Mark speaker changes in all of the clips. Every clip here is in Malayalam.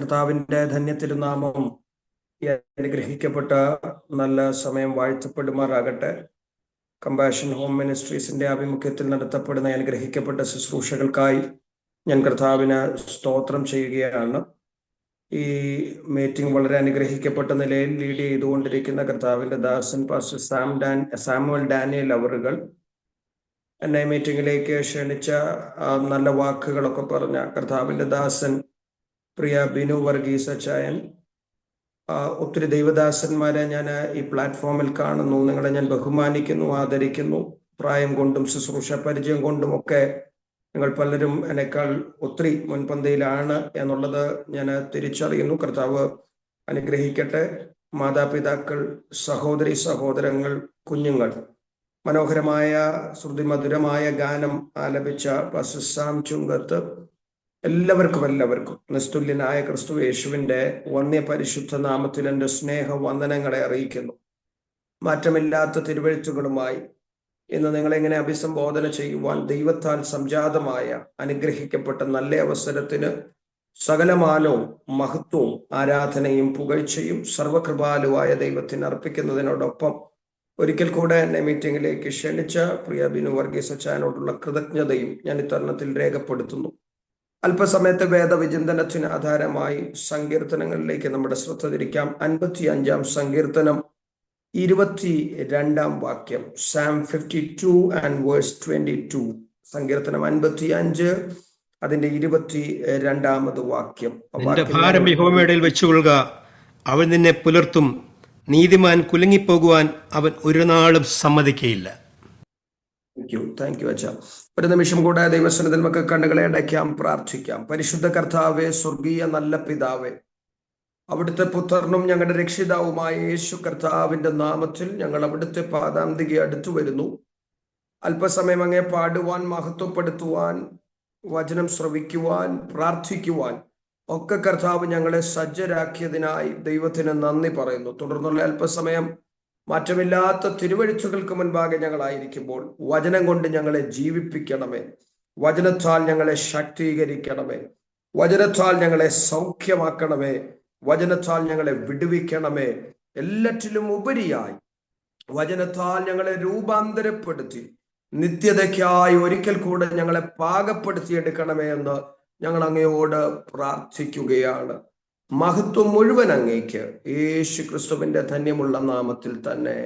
Speaker 1: കർത്താവിൻ്റെ ധന്യത്തിരുനാമം അനുഗ്രഹിക്കപ്പെട്ട നല്ല സമയം വാഴ്ത്തപ്പെടുമാറാകട്ടെ. കമ്പാഷൻ ഹോം മിനിസ്ട്രീസിന്റെ ആഭിമുഖ്യത്തിൽ നടത്തപ്പെടുന്ന അനുഗ്രഹിക്കപ്പെട്ട ശുശ്രൂഷകൾക്കായി ഞാൻ കർത്താവിന് സ്തോത്രം ചെയ്യുകയാണ്. ഈ മീറ്റിംഗ് വളരെ അനുഗ്രഹിക്കപ്പെട്ട നിലയിൽ ലീഡ് ചെയ്തുകൊണ്ടിരിക്കുന്ന കർത്താവിൻ്റെ ദാസൻ പാസ്റ്റർ സാമുവൽ ഡാനിയൽ അവറുകൾ എന്നെ മീറ്റിംഗിലേക്ക് ക്ഷണിച്ച നല്ല വാക്കുകളൊക്കെ പറഞ്ഞ കർത്താവിൻ്റെ ദാസൻ പ്രിയ ബിനു വർഗീസ് അച്ചായൻ, ഒത്തിരി ദൈവദാസന്മാരെ ഞാൻ ഈ പ്ലാറ്റ്ഫോമിൽ കാണുന്നു. നിങ്ങളെ ഞാൻ ബഹുമാനിക്കുന്നു, ആദരിക്കുന്നു. പ്രായം കൊണ്ടും ശുശ്രൂഷ പരിചയം കൊണ്ടുമൊക്കെ നിങ്ങൾ പലരും എന്നെക്കാൾ ഒത്തിരി മുൻപന്തിയിലാണ് എന്നുള്ളത് ഞാൻ തിരിച്ചറിയുന്നു. കർത്താവ് അനുഗ്രഹിക്കട്ടെ. മാതാപിതാക്കൾ, സഹോദരി സഹോദരങ്ങൾ, കുഞ്ഞുങ്ങൾ, മനോഹരമായ ശ്രുതിമധുരമായ ഗാനം ആലപിച്ച പാസ്റ്റർ സാം ചുങ്കത്ത്, എല്ലാവർക്കും നിസ്തുല്യനായ ക്രിസ്തു യേശുവിൻ്റെ വന്യ പരിശുദ്ധ നാമത്തിൽ എൻ്റെ സ്നേഹ വന്ദനങ്ങളെ അറിയിക്കുന്നു. മാറ്റമില്ലാത്ത തിരുവെഴുത്തുകളുമായി ഇന്ന് നിങ്ങളെങ്ങനെ അഭിസംബോധന ചെയ്യുവാൻ ദൈവത്താൽ സംജാതമായ അനുഗ്രഹിക്കപ്പെട്ട നല്ല അവസരത്തിന് സകലമാനവും മഹത്വവും ആരാധനയും പുകഴ്ചയും സർവകൃപാലുവായ ദൈവത്തിന് അർപ്പിക്കുന്നതിനോടൊപ്പം ഒരിക്കൽ കൂടെ എന്നെ മീറ്റിംഗിലേക്ക് ക്ഷണിച്ച പ്രിയ ബിനു വർഗീസ് അച്ചായനോടുള്ള കൃതജ്ഞതയും ഞാൻ ഇത്തരണത്തിൽ രേഖപ്പെടുത്തുന്നു. അല്പസമയത്തെ വേദവിചിന്തനത്തിന് ആധാരമായി സങ്കീർത്തനങ്ങളിലേക്ക് നമ്മുടെ ശ്രദ്ധ തിരിക്കാം. 55-ാം സങ്കീർത്തനം 22-ാം വാക്യം. Sam 52 and verse 22. സങ്കീർത്തനം 55 അതിന്റെ 22-ാമത് വാക്യം.
Speaker 2: ഭാരം യഹോവയുടെ വെച്ചുകൊള്ളുക, അവൻ നിന്നെ പുലർത്തും. നീതിമാൻ കുലുങ്ങിപ്പോകുവാൻ അവൻ ഒരു നാളും സമ്മതിക്കയില്ല.
Speaker 1: താങ്ക് യു അച്ഛാ. ഒരു നിമിഷം കൂടെ ദൈവസന്നിധിയിൽ നമുക്ക് കണ്ണുകളെ അടയ്ക്കാം, പ്രാർത്ഥിക്കാം. പരിശുദ്ധ കർത്താവേ, സ്വർഗീയ നല്ല പിതാവേ, അവിടുത്തെ പുത്രനും ഞങ്ങളുടെ രക്ഷിതാവുമായ യേശു കർത്താവിന്റെ നാമത്തിൽ ഞങ്ങൾ അവിടുത്തെ പാദാന്തികെ അടുത്തു വരുന്നു. അല്പസമയം അങ്ങേ പാടുവാൻ, മഹത്വപ്പെടുത്തുവാൻ, വചനം ശ്രവിക്കുവാൻ, പ്രാർത്ഥിക്കുവാൻ ഒക്കെ കർത്താവ് ഞങ്ങളെ സജ്ജരാക്കിയതിനായി ദൈവത്തിന് നന്ദി പറയുന്നു. തുടർന്നുള്ള അല്പസമയം മാറ്റമില്ലാത്ത തിരുവെഴുത്തുകൾക്ക് മുൻപാകെ ഞങ്ങളായിരിക്കുമ്പോൾ വചനം കൊണ്ട് ഞങ്ങളെ ജീവിപ്പിക്കണമേ. വചനത്താൽ ഞങ്ങളെ ശാക്തീകരിക്കണമേ. വചനത്താൽ ഞങ്ങളെ സൗഖ്യമാക്കണമേ. വചനത്താൽ ഞങ്ങളെ വിടുവിക്കണമേ. എല്ലാറ്റിലും ഉപരിയായി വചനത്താൽ ഞങ്ങളെ രൂപാന്തരപ്പെടുത്തി നിത്യതയ്ക്കായി ഒരിക്കൽ കൂടെ ഞങ്ങളെ പാകപ്പെടുത്തിയെടുക്കണമേ എന്ന് ഞങ്ങൾ അങ്ങയോട് പ്രാർത്ഥിക്കുകയാണ്. മഹത്വം മുഴുവൻ അങ്ങേക്ക്, യേശു ക്രിസ്തുവിന്റെ ധന്യമുള്ള നാമത്തിൽ തന്നെ.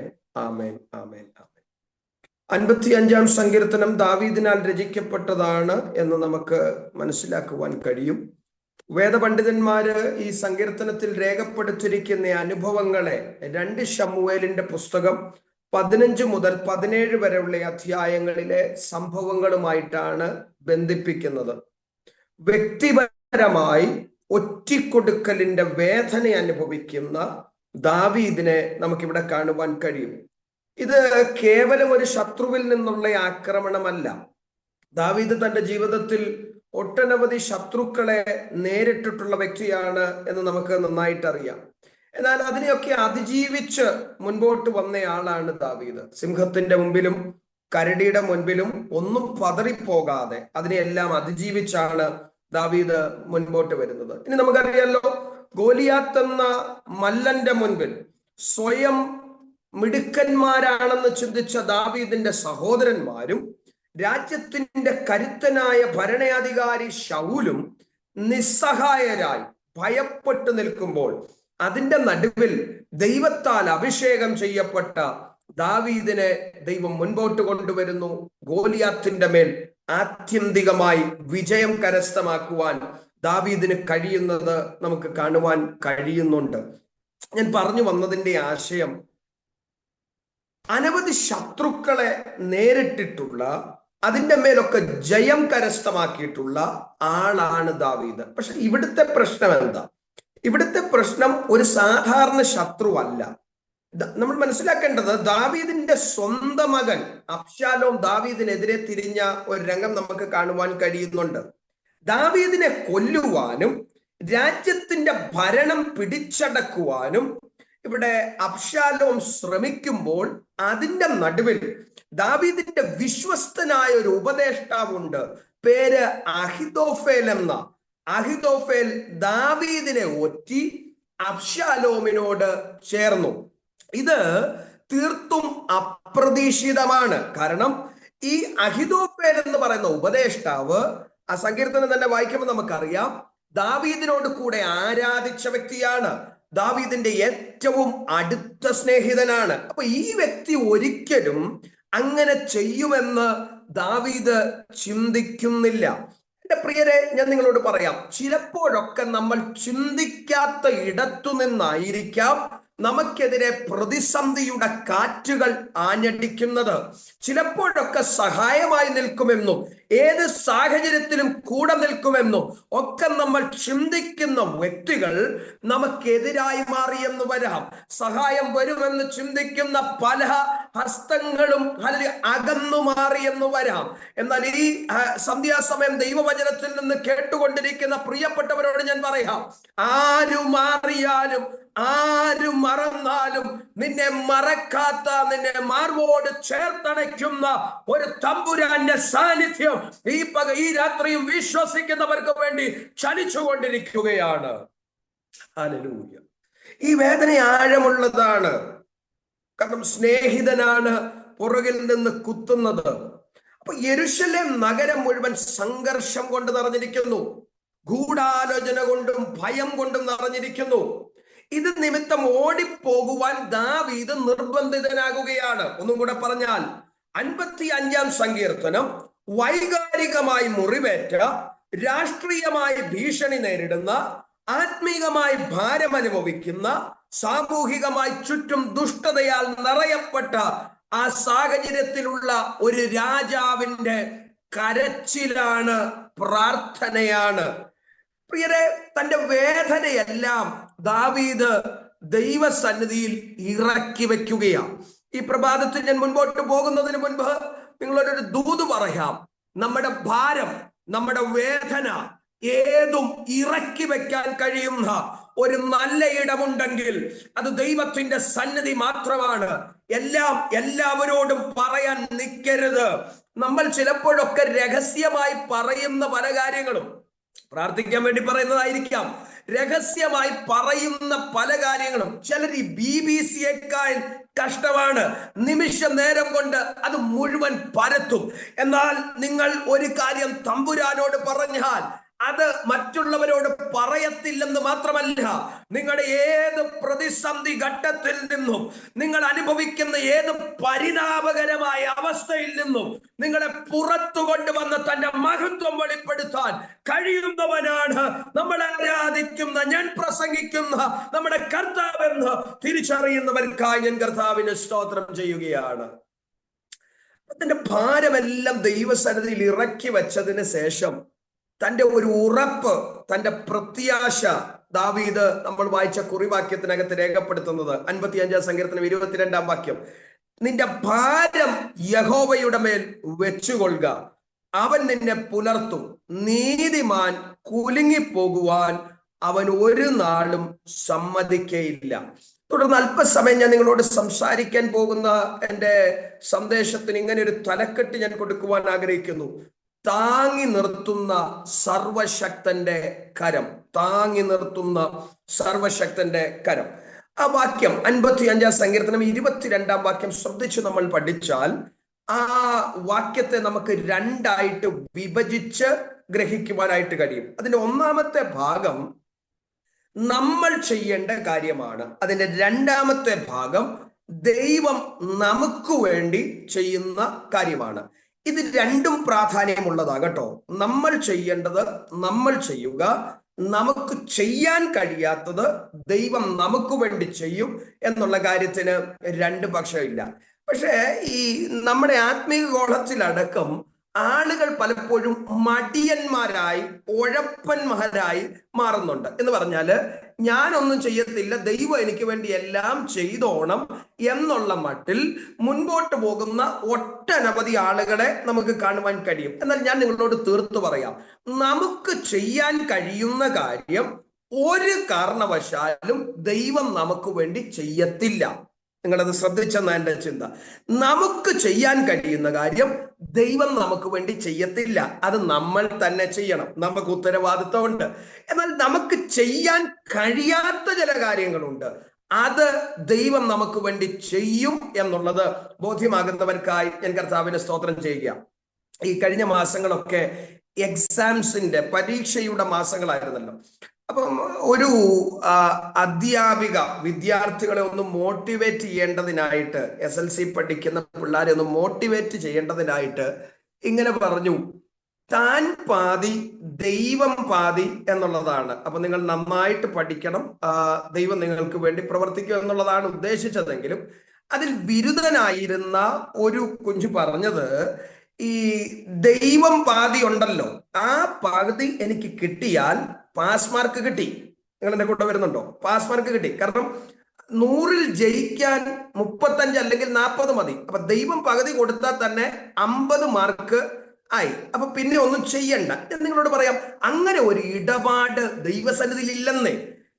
Speaker 1: ആമേൻ, ആമേൻ, ആമേൻ. 55-ാം സങ്കീർത്തനം ദാവീദിനാൽ രചിക്കപ്പെട്ടതാണ് എന്ന് നമുക്ക് മനസ്സിലാക്കുവാൻ കഴിയും. വേദപണ്ഡിതന്മാര് ഈ സങ്കീർത്തനത്തിൽ രേഖപ്പെടുത്തിയിരിക്കുന്ന അനുഭവങ്ങളെ 2 ശമൂവേലിന്റെ പുസ്തകം 15 മുതൽ 17 വരെയുള്ള അധ്യായങ്ങളിലെ സംഭവങ്ങളുമായിട്ടാണ് ബന്ധിപ്പിക്കുന്നത്. വ്യക്തിപരമായി ഒറ്റിക്കൊടുക്കലിന്റെ വേദന അനുഭവിക്കുന്ന ദാവീദിനെ നമുക്കിവിടെ കാണുവാൻ കഴിയും. ഇത് കേവലം ഒരു ശത്രുവിൽ നിന്നുള്ള ആക്രമണമല്ല. ദാവീദ് തന്റെ ജീവിതത്തിൽ ഒട്ടനവധി ശത്രുക്കളെ നേരിട്ടിട്ടുള്ള വ്യക്തിയാണ് എന്ന് നമുക്ക് നന്നായിട്ട് അറിയാം. എന്നാൽ അതിനെയൊക്കെ അതിജീവിച്ച് മുൻപോട്ട് വന്നയാളാണ് ദാവീദ്. സിംഹത്തിന്റെ മുമ്പിലും കരടിയുടെ മുൻപിലും ഒന്നും പതറിപ്പോകാതെ അതിനെയെല്ലാം അതിജീവിച്ചാണ് ദാവീദ് മുൻപോട്ട് വരുന്നത്. ഇനി നമുക്കറിയാലോ, ഗോലിയാത്ത് എന്ന മല്ലന്റെ മുൻപിൽ സ്വയം മിടുക്കന്മാരാണെന്ന് ചിന്തിച്ച ദാവീദിന്റെ സഹോദരന്മാരും രാജ്യത്തിന്റെ കരുത്തനായ ഭരണാധികാരി ശൗലും നിസ്സഹായരായി ഭയപ്പെട്ടു നിൽക്കുമ്പോൾ അതിന്റെ നടുവിൽ ദൈവത്താൽ അഭിഷേകം ചെയ്യപ്പെട്ട ദാവീദിനെ ദൈവം മുൻപോട്ട് കൊണ്ടുവരുന്നു. ഗോലിയാത്തിന്റെ മേൽ ആത്യന്തികമായി വിജയം കരസ്ഥമാക്കുവാൻ ദാവീദിന് കഴിയുന്നത് നമുക്ക് കാണുവാൻ കഴിയുന്നുണ്ട്. ഞാൻ പറഞ്ഞു വന്നതിന്റെ ആശയം, അനവധി ശത്രുക്കളെ നേരിട്ടിട്ടുള്ള, അതിൻ്റെ മേലൊക്കെ ജയം കരസ്ഥമാക്കിയിട്ടുള്ള ആളാണ് ദാവീദ്. പക്ഷെ ഇവിടുത്തെ പ്രശ്നം എന്താ? ഇവിടുത്തെ പ്രശ്നം ഒരു സാധാരണ ശത്രുവല്ല. നമ്മൾ മനസ്സിലാക്കേണ്ടത്, ദാവീദിന്റെ സ്വന്തം മകൻ അബ്ശാലോം ദാവീദിനെതിരെ തിരിഞ്ഞ ഒരു രംഗം നമുക്ക് കാണുവാൻ കഴിയുന്നുണ്ട്. ദാവീദിനെ കൊല്ലുവാനും രാജ്യത്തിന്റെ ഭരണം പിടിച്ചടക്കുവാനും ഇവിടെ അബ്ശാലോം ശ്രമിക്കുമ്പോൾ അതിന്റെ നടുവിൽ ദാവീദിന്റെ വിശ്വസ്തനായ ഒരു ഉപദേഷ്ടാവുണ്ട്. പേര് അഹിതോഫേൽ എന്ന. അഹിതോഫേൽ ദാവീദിനെ ഒറ്റി അബ്ശാലോമിനോട് ചേർന്നു. ഇത് തീർത്തും അപ്രതീക്ഷിതമാണ്. കാരണം ഈ അഹിതോഫേൽ എന്ന് പറയുന്ന ഉപദേഷ്ടാവ്, ആ സങ്കീർത്തനം തന്നെ വായിക്കുമ്പോൾ നമുക്കറിയാം, ദാവീദിനോട് കൂടെ ആരാധിച്ച വ്യക്തിയാണ്, ദാവീദിന്റെ ഏറ്റവും അടുത്ത സ്നേഹിതനാണ്. അപ്പൊ ഈ വ്യക്തി ഒരിക്കലും അങ്ങനെ ചെയ്യുമെന്ന് ദാവീദ് ചിന്തിക്കുന്നില്ല. എന്റെ പ്രിയരെ, ഞാൻ നിങ്ങളോട് പറയാം, ചിലപ്പോഴൊക്കെ നമ്മൾ ചിന്തിക്കാത്ത ഇടത്തു നിന്നായിരിക്കാം നമുക്കെതിരെ പ്രതിസന്ധിയുടെ കാറ്റുകൾ ആഞ്ഞടിക്കുന്നത്. ചിലപ്പോഴൊക്കെ സഹായമായി നിൽക്കുമെന്നും ഏത് സാഹചര്യത്തിലും കൂടെ നിൽക്കുമെന്നും ഒക്കെ നമ്മൾ ചിന്തിക്കുന്ന വ്യക്തികൾ നമുക്കെതിരായി മാറിയെന്ന് വരാം. സഹായം വരുമെന്ന് ചിന്തിക്കുന്ന പല ഹസ്തങ്ങളും അകന്നു മാറിയെന്ന് വരാം. എന്നാൽ ഈ സന്ധ്യാസമയം ദൈവവചനത്തിൽ നിന്ന് കേട്ടുകൊണ്ടിരിക്കുന്ന പ്രിയപ്പെട്ടവരോട് ഞാൻ പറയാം, ആരു മാറിയാലും ആര് മറന്നാലും നിന്നെ മറക്കാത്ത, നിന്നെ മാർവോട് ചേർത്തണയ്ക്കുന്ന ഒരു തമ്പുരാന്റെ സാന്നിധ്യം ഈ രാത്രിയും വിശ്വസിക്കുന്നവർക്ക് വേണ്ടി ചലിച്ചുകൊണ്ടിരിക്കുകയാണ്. ഹല്ലേലൂയ. ഈ വേദന ആഴമുള്ളതാണ്. കാരണം സ്നേഹിതനാണ് പുറകിൽ നിന്ന് കുത്തുന്നത്. അപ്പൊ യെരൂശലേം നഗരം മുഴുവൻ സംഘർഷം കൊണ്ട് നിറഞ്ഞിരിക്കുന്നു, ഗൂഢാലോചന കൊണ്ടും ഭയം കൊണ്ടും നിറഞ്ഞിരിക്കുന്നു. ഇത് നിമിത്തം ഓടിപ്പോകുവാൻ ദാവീദ് നിർബന്ധിതനാകുകയാണ്. ഒന്നും കൂടെ പറഞ്ഞാൽ 55-ാം സങ്കീർത്തനം വൈകാരികമായി മുറിവേറ്റ, രാഷ്ട്രീയമായി ഭീഷണി നേരിടുന്ന, ആത്മീകമായി ഭാരം അനുഭവിക്കുന്ന, സാമൂഹികമായി ചുറ്റും ദുഷ്ടതയാൽ നിറയപ്പെട്ട ആ സാഹചര്യത്തിലുള്ള ഒരു രാജാവിന്റെ കരച്ചിലാണ്, പ്രാർത്ഥനയാണ്. പ്രിയരെ, തന്റെ വേദനയെല്ലാം ദാവീദ് ദൈവസന്നിധിയിൽ ഇറക്കി വെക്കുകയാണ്. ഈ പ്രഭാതത്തിൽ ഞാൻ മുൻപോട്ട് പോകുന്നതിന് മുൻപ് നിങ്ങളൊരു ദൂത് പറയാം. നമ്മുടെ ഭാരം, നമ്മുടെ വേദന ഏതും ഇറക്കി വെക്കാൻ കഴിയുന്ന ഒരു നല്ല ഇടമുണ്ടെങ്കിൽ അത് ദൈവത്തിന്റെ സന്നിധി മാത്രമാണ്. എല്ലാവരോടും പറയാൻ നിൽക്കരുത്. നമ്മൾ ചിലപ്പോഴൊക്കെ രഹസ്യമായി പറയുന്ന പല കാര്യങ്ങളും പ്രാർത്ഥിക്കാൻ വേണ്ടി പറയുന്നതായിരിക്കാം. രഹസ്യമായി പറയുന്ന പല കാര്യങ്ങളും ചിലർ ഈ BBC-യേക്കാൾ കഷ്ടമാണ്. നിമിഷ നേരം കൊണ്ട് അത് മുഴുവൻ പരത്തും. എന്നാൽ നിങ്ങൾ ഒരു കാര്യം തമ്പുരാനോട് പറഞ്ഞാൽ അത് മറ്റുള്ളവരോട് പറയത്തില്ലെന്ന് മാത്രമല്ല, നിങ്ങളുടെ ഏത് പ്രതിസന്ധി ഘട്ടത്തിൽ നിന്നും, നിങ്ങൾ അനുഭവിക്കുന്ന ഏത് പരിതാപകരമായ അവസ്ഥയിൽ നിന്നും നിങ്ങളെ പുറത്തു കൊണ്ടുവന്ന് തന്റെ മഹത്വം വെളിപ്പെടുത്താൻ കഴിയുന്നവനാണ് നമ്മൾ ആരാധിക്കുന്ന, ഞാൻ പ്രസംഗിക്കുന്ന നമ്മുടെ കർത്താവെന്ന് തിരിച്ചറിയുന്നവർക്കായി ഞാൻ കർത്താവിന് സ്തോത്രം ചെയ്യുകയാണ്. തന്റെ ഭാരമെല്ലാം ദൈവസന്നിധിയിൽ ഇറക്കി വെച്ചതിന് ശേഷം തന്റെ ഒരു ഉറപ്പ്, തന്റെ പ്രത്യാശ ദാവീദ് നമ്മൾ വായിച്ച കുറിവാക്യത്തിനകത്ത് രേഖപ്പെടുത്തുന്നത് 55-ാം സങ്കീർത്തനം 22-ാം വാക്യം, നിന്റെ ഭാരം യഹോവയുടെ മേൽ വെച്ചുകൊള്ളുക, അവൻ നിന്നെ പുലർത്തും, നീതിമാൻ കുലുങ്ങിപ്പോകുവാൻ അവൻ ഒരു നാളും സമ്മതിക്കയില്ല. തുടർന്ന് അല്പസമയം ഞാൻ നിങ്ങളോട് സംസാരിക്കാൻ പോകുന്ന എൻ്റെ സന്ദേശത്തിന് ഇങ്ങനെ ഒരു തലക്കെട്ട് ഞാൻ കൊടുക്കുവാൻ ആഗ്രഹിക്കുന്നു. താങ്ങി നിർത്തുന്ന സർവശക്തന്റെ കരം. താങ്ങി നിർത്തുന്ന സർവശക്തന്റെ കരം. ആ വാക്യം 55-ാം സങ്കീർത്തനം 22-ാം വാക്യം ശ്രദ്ധിച്ചു നമ്മൾ പഠിച്ചാൽ ആ വാക്യത്തെ നമുക്ക് രണ്ടായിട്ട് വിഭജിച്ച് ഗ്രഹിക്കുവാനായിട്ട് കഴിയും. അതിന്റെ ഒന്നാമത്തെ ഭാഗം നമ്മൾ ചെയ്യേണ്ട കാര്യമാണ്. അതിന്റെ രണ്ടാമത്തെ ഭാഗം ദൈവം നമുക്ക് വേണ്ടി ചെയ്യുന്ന കാര്യമാണ്. ഇത് രണ്ടും പ്രാധാന്യമുള്ളതാകട്ടോ. നമ്മൾ ചെയ്യേണ്ടത് നമ്മൾ ചെയ്യുക, നമുക്ക് ചെയ്യാൻ കഴിയാത്തത് ദൈവം നമുക്ക് വേണ്ടി ചെയ്യും എന്നുള്ള കാര്യത്തിന് രണ്ട് പക്ഷമില്ല. പക്ഷേ ഈ നമ്മുടെ ആത്മീയ ഗോളത്തിലടക്കം ആളുകൾ പലപ്പോഴും മടിയന്മാരായി, ഉഴപ്പന്മാരായി മാറുന്നുണ്ട്. എന്ന് പറഞ്ഞാല് ഞാനൊന്നും ചെയ്യത്തില്ല, ദൈവം എനിക്ക് വേണ്ടി എല്ലാം ചെയ്തോണം എന്നുള്ള മട്ടിൽ മുൻപോട്ട് പോകുന്ന ഒട്ടനവധി ആളുകളെ നമുക്ക് കാണുവാൻ കഴിയും. എന്നാൽ ഞാൻ നിങ്ങളോട് തീർത്തു പറയാം, നമുക്ക് ചെയ്യാൻ കഴിയുന്ന കാര്യം ഒരു കാരണവശാലും ദൈവം നമുക്ക് വേണ്ടി ചെയ്യത്തില്ല. നിങ്ങളത് ശ്രദ്ധിച്ചെന്ന എൻ്റെ ചിന്ത. നമുക്ക് ചെയ്യാൻ കഴിയുന്ന കാര്യം ദൈവം നമുക്ക് വേണ്ടി ചെയ്യത്തില്ല, അത് നമ്മൾ തന്നെ ചെയ്യണം. നമുക്ക് ഉത്തരവാദിത്വമുണ്ട്. എന്നാൽ നമുക്ക് ചെയ്യാൻ കഴിയാത്ത ചില കാര്യങ്ങളുണ്ട്, അത് ദൈവം നമുക്ക് വേണ്ടി ചെയ്യും എന്നുള്ളത് ബോധ്യമാകുന്നവർക്കായി ഞാൻ കർത്താവിനെ സ്തോത്രം ചെയ്യുക. ഈ കഴിഞ്ഞ മാസങ്ങളൊക്കെ എക്സാംസിന്റെ പരീക്ഷയുടെ മാസങ്ങളായിരുന്നല്ലോ. അപ്പം ഒരു അധ്യാപിക വിദ്യാർത്ഥികളെ ഒന്ന് മോട്ടിവേറ്റ് ചെയ്യേണ്ടതിനായിട്ട്, SLC പഠിക്കുന്ന പിള്ളേരെ ഒന്ന് മോട്ടിവേറ്റ് ചെയ്യേണ്ടതിനായിട്ട് ഇങ്ങനെ പറഞ്ഞു, താൻ പാതി ദൈവം പാതി എന്നുള്ളതാണ്. അപ്പൊ നിങ്ങൾ നന്നായിട്ട് പഠിക്കണം, ദൈവം നിങ്ങൾക്ക് വേണ്ടി പ്രവർത്തിക്കും എന്നുള്ളതാണ് ഉദ്ദേശിച്ചതെങ്കിലും അതിൽ ബിരുദനായിരുന്ന ഒരു കുഞ്ഞു പറഞ്ഞത്, ഈ ദൈവം പാതി ഉണ്ടല്ലോ, ആ പകുതി എനിക്ക് കിട്ടിയാൽ പാസ് മാർക്ക് കിട്ടി. നിങ്ങൾ എന്റെ കൂടെ വരുന്നുണ്ടോ? പാസ് മാർക്ക് കിട്ടി. കാരണം 100-ൽ ജയിക്കാൻ 35 അല്ലെങ്കിൽ 40 മതി. അപ്പൊ ദൈവം പകുതി കൊടുത്താൽ തന്നെ 50 മാർക്ക് ആയി. അപ്പൊ പിന്നെ ഒന്നും ചെയ്യണ്ട. ഞാൻ നിങ്ങളോട് പറയാം, അങ്ങനെ ഒരു ഇടപാട് ദൈവസന്നിധിയിൽ ഇല്ലെന്നേ.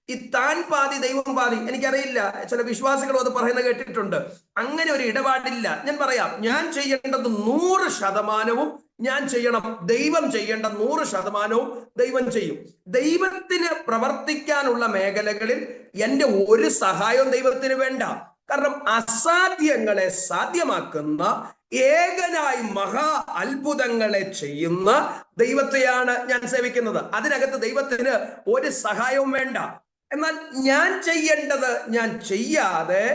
Speaker 1: ഈ താൻ പാതി ദൈവം പാതി, എനിക്കറിയില്ല, ചില വിശ്വാസികളും അത് പറയുന്നത് കേട്ടിട്ടുണ്ട്. അങ്ങനെ ഒരു ഇടപാടില്ല. ഞാൻ പറയാം, ഞാൻ ചെയ്യേണ്ടത് 100% ഞാൻ ചെയ്യണം. ദൈവം ചെയ്യേണ്ട 100% ദൈവം ചെയ്യും. ദൈവത്തിന് പ്രവർത്തിക്കാനുള്ള മേഖലകളിൽ എൻ്റെ ഒരു സഹായവും ദൈവത്തിന് വേണ്ട. കാരണം അസാധ്യങ്ങളെ സാധ്യമാക്കുന്ന, ഏകനായി മഹാ അത്ഭുതങ്ങളെ ചെയ്യുന്ന ദൈവത്തെയാണ് ഞാൻ സേവിക്കുന്നത്. അതിനകത്ത് ദൈവത്തിന് ഒരു സഹായവും വേണ്ട. എന്നാൽ ഞാൻ ചെയ്യേണ്ടത് ഞാൻ ചെയ്യാതെ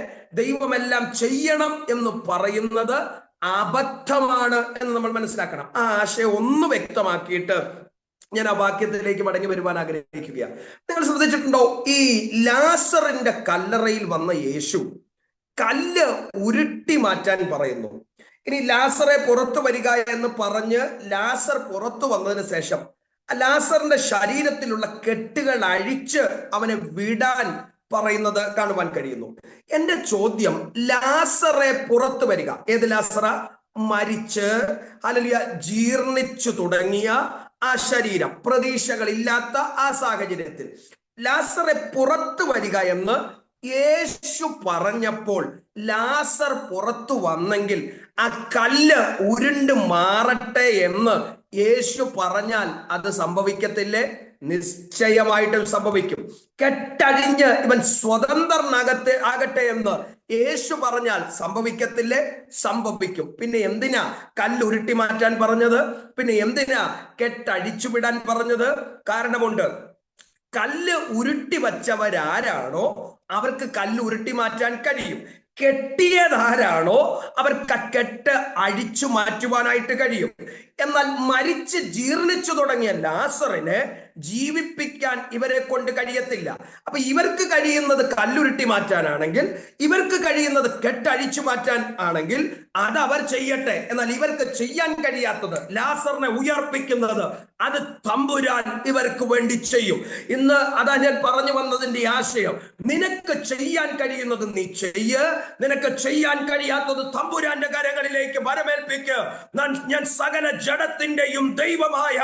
Speaker 1: ദൈവമെല്ലാം ചെയ്യണം എന്ന് പറയുന്നത് അബദ്ധമാണ് എന്ന് നമ്മൾ മനസ്സിലാക്കണം. ആ ആശയം ഒന്ന് വ്യക്തമാക്കിയിട്ട് ഞാൻ ആ വാക്യത്തിലേക്ക് മടങ്ങി വരുവാൻ ആഗ്രഹിക്കുകയാണ്. നിങ്ങൾ ശ്രദ്ധിച്ചിട്ടുണ്ടോ, ഈ ലാസറിന്റെ കല്ലറയിൽ വന്ന യേശു കല്ല് ഉരുട്ടി മാറ്റാൻ പറയുന്നു. ഇനി ലാസറെ പുറത്തു വരിക എന്ന് പറഞ്ഞ് ലാസർ പുറത്തു വന്നതിന് ശേഷം ലാസറിന്റെ ശരീരത്തിലുള്ള കെട്ടുകൾ അഴിച്ച് അവനെ വിടാൻ പറയുന്നത് കാണുവാൻ കഴിയുന്നു. എന്റെ ചോദ്യം, ലാസറെ പുറത്തു വരിക, ഏത് ലാസറ? മരിച്ച് അല്ലെങ്കിൽ ജീർണിച്ചു തുടങ്ങിയ ആ ശരീരം, പ്രതീക്ഷകളില്ലാത്ത ആ സാഹചര്യത്തിൽ ലാസറെ പുറത്തു വരിക എന്ന് യേശു പറഞ്ഞപ്പോൾ ലാസർ പുറത്തു വന്നെങ്കിൽ ആ കല്ല് ഉരുണ്ട് മാറട്ടെ എന്ന് യേശു പറഞ്ഞാൽ അത് സംഭവിക്കത്തില്ലേ? നിശ്ചയമായിട്ടും സംഭവിക്കും. കെട്ടഴിഞ്ഞ് ഇവൻ സ്വതന്ത്രനാകട്ടെ ആകട്ടെ എന്ന് യേശു പറഞ്ഞാൽ സംഭവിക്കത്തില്ലേ? സംഭവിക്കും. പിന്നെ എന്തിനാ കല്ല് ഉരുട്ടി മാറ്റാൻ പറഞ്ഞത്? പിന്നെ എന്തിനാ കെട്ടഴിച്ചു വിടാൻ പറഞ്ഞത്? കാരണമുണ്ട്. കല്ല് ഉരുട്ടി വച്ചവരാരാണോ അവർക്ക് കല്ല് ഉരുട്ടി മാറ്റാൻ കഴിയും. കെട്ടിയതാരാണോ അവർക്ക് കെട്ട് അഴിച്ചു മാറ്റുവാനായിട്ട് കഴിയും. എന്നാൽ മരിച്ച് ജീർണിച്ചു തുടങ്ങിയ ലാസറിനെ ജീവിപ്പിക്കാൻ ഇവരെ കൊണ്ട് കഴിയത്തില്ല. അപ്പൊ ഇവർക്ക് കഴിയുന്നത് കല്ലുരുട്ടി മാറ്റാനാണെങ്കിൽ, ഇവർക്ക് കഴിയുന്നത് കെട്ടഴിച്ചു മാറ്റാൻ ആണെങ്കിൽ അത് അവർ ചെയ്യട്ടെ. എന്നാൽ ഇവർക്ക് ചെയ്യാൻ കഴിയാത്തത്, ലാസറിനെ ഉയർപ്പിക്കുന്നത്, അത് തമ്പുരാൻ ഇവർക്ക് വേണ്ടി ചെയ്യും. ഇന്ന് അതാ ഞാൻ പറഞ്ഞു വന്നതിന്റെ ആശയം. നിനക്ക് ചെയ്യാൻ കഴിയുന്നത് നീ ചെയ്യ്, നിനക്ക് ചെയ്യാൻ കഴിയാത്തത് തമ്പുരാന്റെ കരങ്ങളിലേക്ക് വരമേൽപ്പിക്ക്. ഞാൻ സകല ജഡത്തിന്റെയും ദൈവമായ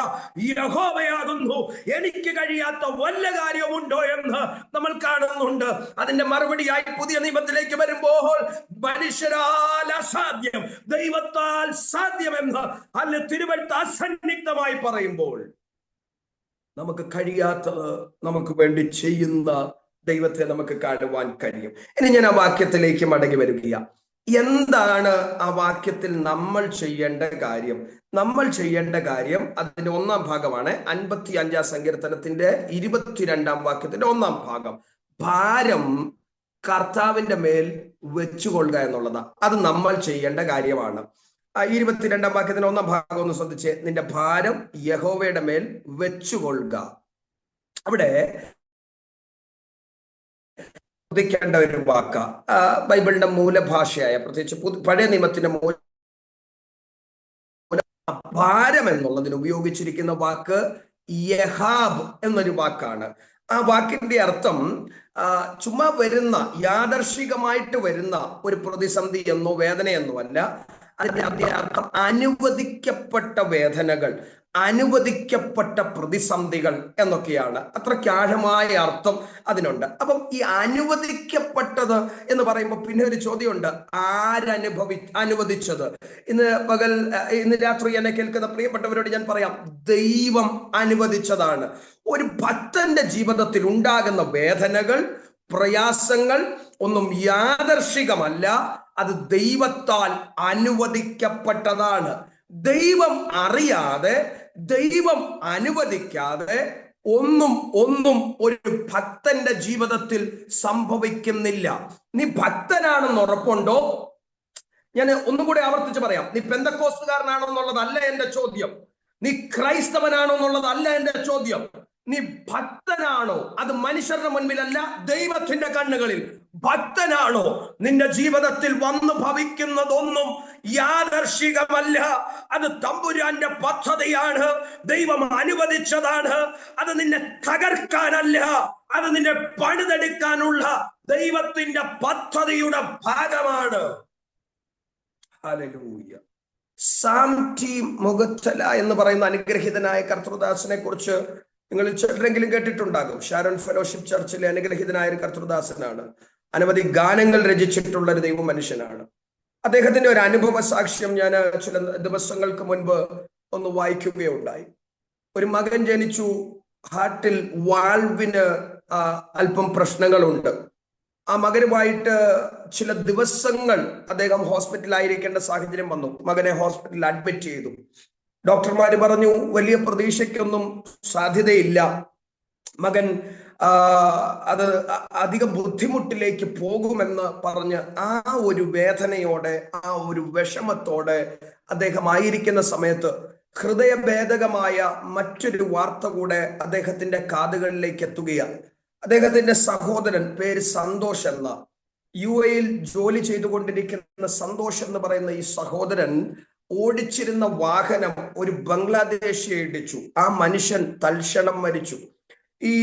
Speaker 1: യഹോവയാകുന്നു, എനിക്ക് കഴിയാത്ത വല്ല കാര്യമുണ്ടോ എന്ന് നമ്മൾ കാണുന്നുണ്ട്. അതിന്റെ മറുപടിയായി പുതിയ നിയമത്തിലേക്ക് വരുമ്പോൾ മനുഷ്യരാൽ അസാധ്യം ദൈവത്താൽ സാധ്യമെന്ന് അല്ല തിരുവഴുത്ത് അസന്നിഗ്ധമായി പറയുമ്പോൾ നമുക്ക് കഴിയാത്തത് നമുക്ക് വേണ്ടി ചെയ്യുന്ന ദൈവത്തെ നമുക്ക് കാണുവാൻ കഴിയും. ഇനി ഞാൻ ആ വാക്യത്തിലേക്ക് മടങ്ങി വരികയാണ്. എന്താണ് ആ വാക്യത്തിൽ നമ്മൾ ചെയ്യേണ്ട കാര്യം? നമ്മൾ ചെയ്യേണ്ട കാര്യം അതിന്റെ 1-ാം ഭാഗമാണ്. 55-ാം സങ്കീർത്തനത്തിന്റെ 22-ാം വാക്യത്തിന്റെ 1-ാം ഭാഗം. ഭാരം കർത്താവിന്റെ മേൽ വെച്ചുകൊള്ളുക എന്നുള്ളതാണ്. അത് നമ്മൾ ചെയ്യേണ്ട കാര്യമാണ്. 22-ാം വാക്യത്തിന്റെ 1-ാം ഭാഗം ഒന്ന് ശ്രദ്ധിച്ച്, നിന്റെ ഭാരം യഹോവയുടെ മേൽ വെച്ചുകൊള്ളുക. അവിടെ ശ്രദ്ധിക്കേണ്ട ഒരു വാക്ക, ബൈബിളിന്റെ മൂലഭാഷയായ, പ്രത്യേകിച്ച് പഴയ നിയമത്തിന്റെ ഭാരം എന്നുള്ളതിന് ഉപയോഗിച്ചിരിക്കുന്ന വാക്ക് യഹാബ് എന്നൊരു വാക്കാണ്. ആ വാക്കിന്റെ അർത്ഥം ചുമ്മാ വരുന്ന, യാദർശികമായിട്ട് വരുന്ന ഒരു പ്രതിസന്ധി എന്നോ വേദനയെന്നോ അല്ല. അതിന്റെ അർത്ഥം അനുവദിക്കപ്പെട്ട വേദനകൾ, അനുവദിക്കപ്പെട്ട പ്രതിസന്ധികൾ എന്നൊക്കെയാണ്. അത്രയ്ക്ക് ആഴമായ അർത്ഥം അതിനുണ്ട്. അപ്പം ഈ അനുവദിക്കപ്പെട്ടത് എന്ന് പറയുമ്പോൾ പിന്നെ ഒരു ചോദ്യമുണ്ട്, അനുവദിച്ചത്? ഇന്ന് രാത്രി എന്നെ കേൾക്കുന്ന പ്രിയപ്പെട്ടവരോട് ഞാൻ പറയാം, ദൈവം അനുവദിച്ചതാണ്. ഒരു ഭക്തന്റെ ജീവിതത്തിൽ ഉണ്ടാകുന്ന വേദനകൾ, പ്രയാസങ്ങൾ ഒന്നും യാദർശികമല്ല, അത് ദൈവത്താൽ അനുവദിക്കപ്പെട്ടതാണ്. ദൈവം അറിയാതെ, ദൈവം അനുവദിക്കാതെ ഒന്നും ഒരു ഭക്തന്റെ ജീവിതത്തിൽ സംഭവിക്കുന്നില്ല. നീ ഭക്തനാണെന്ന് ഉറപ്പുണ്ടോ? ഞാൻ ഒന്നും കൂടെ ആവർത്തിച്ച് പറയാം. നീ പെന്തക്കോസ്തുകാരനാണോ എന്നുള്ളതല്ല എന്റെ ചോദ്യം, നീ ക്രൈസ്തവനാണോ എന്നുള്ളതല്ല എന്റെ ചോദ്യം. നീ ഭക്തനാണോ? അത് മനുഷ്യരുടെ മുൻപിലല്ല, ദൈവത്തിന്റെ കണ്ണുകളിൽ ഭക്തനാണോ? നിന്റെ ജീവിതത്തിൽ വന്നു ഭവിക്കുന്നതൊന്നും യാദർശികമല്ല, അത് തമ്പുരാന്റെ പദ്ധതിയാണ്, ദൈവം അനുവദിച്ചതാണ്. അത് നിന്നെ തകർക്കാനല്ല, അത് നിന്നെ പണിതെടുക്കാനുള്ള ദൈവത്തിന്റെ പദ്ധതിയുടെ ഭാഗമാണ്. ഹല്ലേലൂയ. സാം ടി മുഖത്തല എന്ന് പറയുന്ന അനുഗ്രഹീതനായ കർത്തൃദാസനെ കുറിച്ച് നിങ്ങൾ ചിലരെങ്കിലും കേട്ടിട്ടുണ്ടാകും. ഷാരോൺ ഫെലോഷിപ്പ് ചർച്ചിലെ അനുഗ്രഹീതനായ ഒരു കർത്തൃദാസനാണ്. അനവധി ഗാനങ്ങൾ രചിച്ചിട്ടുള്ള ഒരു ദൈവ മനുഷ്യനാണ്. അദ്ദേഹത്തിന്റെ ഒരു അനുഭവ സാക്ഷ്യം ഞാൻ ചില ദിവസങ്ങൾക്ക് മുൻപ് ഒന്ന് വായിക്കുകയുണ്ടായി. ഒരു മകൻ ജനിച്ചു. ഹാർട്ടിൽ വാൾവിന് അല്പം പ്രശ്നങ്ങളുണ്ട്. ആ മകനുമായിട്ട് ചില ദിവസങ്ങൾ അദ്ദേഹം ഹോസ്പിറ്റലിലായിരിക്കേണ്ട സാഹചര്യം വന്നു. മകനെ ഹോസ്പിറ്റലിൽ അഡ്മിറ്റ് ചെയ്തു. ഡോക്ടർമാര് പറഞ്ഞു വലിയ പ്രതീക്ഷയ്ക്കൊന്നും സാധ്യതയില്ല, മകൻ അത് അധികം ബുദ്ധിമുട്ടിലേക്ക് പോകുമെന്ന് പറഞ്ഞ് ആ ഒരു വേദനയോടെ, ആ ഒരു വിഷമത്തോടെ അദ്ദേഹം ആയിരിക്കുന്ന സമയത്ത് ഹൃദയഭേദകമായ മറ്റൊരു വാർത്ത കൂടെ അദ്ദേഹത്തിന്റെ കാതുകളിലേക്ക് എത്തുകയാണ്. അദ്ദേഹത്തിന്റെ സഹോദരൻ, പേര് സന്തോഷ് എന്ന, UAE ജോലി ചെയ്തുകൊണ്ടിരിക്കുന്ന സന്തോഷ് എന്ന് പറയുന്ന ഈ സഹോദരൻ ഓടിച്ചിരുന്ന വാഹനം ഒരു ബംഗ്ലാദേശിയെ ഇടിച്ചു. ആ മനുഷ്യൻ തൽക്ഷണം മരിച്ചു. ഈ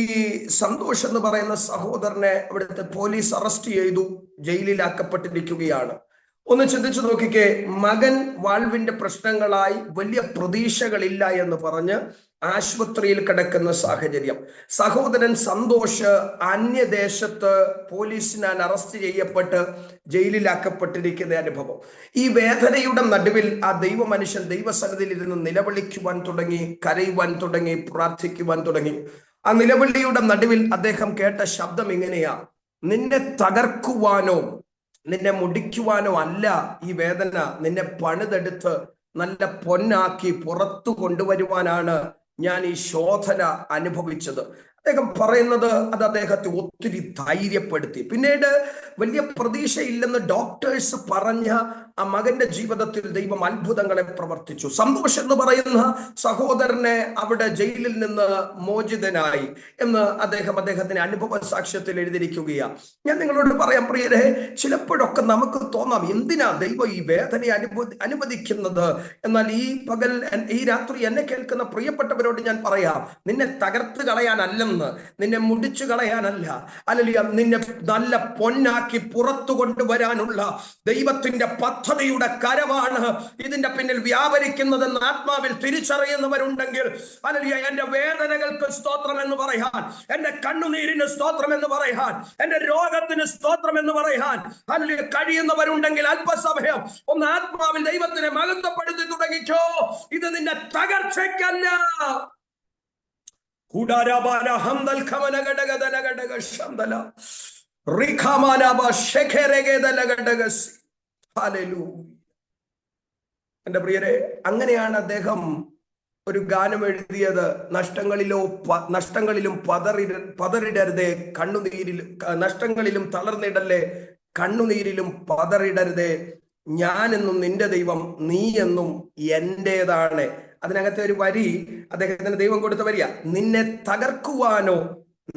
Speaker 1: സന്തോഷ് എന്ന് പറയുന്ന സഹോദരനെ അവിടുത്തെ പോലീസ് അറസ്റ്റ് ചെയ്തു, ജയിലിലാക്കപ്പെട്ടിരിക്കുകയാണ്. ഒന്ന് ചിന്തിച്ചു നോക്കിക്കേ, മകൻ വാൾവിന്റെ പ്രശ്നങ്ങളായി വലിയ പ്രതീക്ഷകളില്ല എന്ന് പറഞ്ഞ് ആശുപത്രിയിൽ കിടക്കുന്ന സാഹചര്യം. സഹോദരൻ സന്തോഷ് അന്യദേശത്ത് പോലീസിനാൽ അറസ്റ്റ് ചെയ്യപ്പെട്ട് ജയിലിലാക്കപ്പെട്ടിരിക്കുന്ന അനുഭവം. ഈ വേദനയുടെ നടുവിൽ ആ ദൈവ മനുഷ്യൻ ദൈവസന്നിധിയിൽ ഇരുന്ന് നിലവിളിക്കുവാൻ തുടങ്ങി, കരയുവാൻ തുടങ്ങി, പ്രാർത്ഥിക്കുവാൻ തുടങ്ങി. ആ നിലവിളിയുടെ നടുവിൽ അദ്ദേഹം കേട്ട ശബ്ദം ഇങ്ങനെയാ: നിന്നെ തകർക്കുവാനോ നിന്നെ മുടിക്കുവാനോ അല്ല ഈ വേദന, നിന്നെ പണിതെടുത്ത് നല്ല പൊന്നാക്കി പുറത്തു കൊണ്ടുവരുവാനാണ് ഞാൻ ഈ ശോധന അനുഭവിച്ചത്. അദ്ദേഹം പറയുന്നത് അത് അദ്ദേഹത്തെ ഒത്തിരി ധൈര്യപ്പെടുത്തി. പിന്നീട് വലിയ പ്രതീക്ഷയില്ലെന്ന് ഡോക്ടേഴ്സ് പറഞ്ഞ ആ മകന്റെ ജീവിതത്തിൽ ദൈവം അത്ഭുതങ്ങളെ പ്രവർത്തിച്ചു. സന്തോഷ് എന്ന് പറയുന്ന സഹോദരനെ അവിടെ ജയിലിൽ നിന്ന് മോചിതനായി എന്ന് അദ്ദേഹത്തിന്റെ അനുഭവ സാക്ഷ്യത്തിൽ എഴുതിയിരിക്കുകയാണ്. ഞാൻ നിങ്ങളോട് പറയാം പ്രിയരെ, ചിലപ്പോഴൊക്കെ നമുക്ക് തോന്നാം എന്തിനാ ദൈവം ഈ വേദനയെ അനുവദിക്കുന്നത്. എന്നാൽ ഈ രാത്രി എന്നെ കേൾക്കുന്ന പ്രിയപ്പെട്ടവരോട് ഞാൻ പറയാം, നിന്നെ തകർത്ത് കളയാനല്ലെന്ന്, നിന്നെ മുടിച്ചു കളയാനല്ല, അല്ലെങ്കിൽ നിന്നെ നല്ല പൊന്നാക്കി പുറത്തു കൊണ്ടുവരാനുള്ള ദൈവത്തിന്റെ പദ്ധതിയുടെ കരമാണ് ഇതിന്റെ പിന്നിൽ വ്യാപരിക്കുന്നതെന്ന് ആത്മാവിൽ തിരിച്ചറിയുന്നവരുണ്ടെങ്കിൽ അല്ലെങ്കിൽ എന്റെ വേദനകൾക്ക് സ്തോത്രം എന്ന് പറയാൻ, എന്റെ കണ്ണുനീരിന് സ്തോത്രം എന്ന് പറയാൻ, എന്റെ രോഗത്തിന് സ്തോത്രം എന്ന് പറയാൻ അല്ലെങ്കിൽ കഴിയുന്നവരുണ്ടെങ്കിൽ അല്പസമയം ഒന്ന് ആത്മാവിൽ ദൈവത്തിനെ മഹത്വപ്പെടുത്തി തുടങ്ങിക്കോ. ഇത് നിന്റെ തകർച്ചയ്ക്കല്ല. എന്റെ പ്രിയരെ, അങ്ങനെയാണ് അദ്ദേഹം ഒരു ഗാനം എഴുതിയത്: നഷ്ടങ്ങളിലും പതറിടരുതേ നഷ്ടങ്ങളിലും തളർന്നിടല്ലേ, കണ്ണുനീരിലും പതറിടരുതേ, ഞാനെന്നും നിന്റെ ദൈവം, നീ എന്നും എന്റേതാണ്. അതിനകത്തെ ഒരു വരി അദ്ദേഹത്തിന് ദൈവം കൊടുത്ത വരിക: നിന്നെ തകർക്കുവാനോ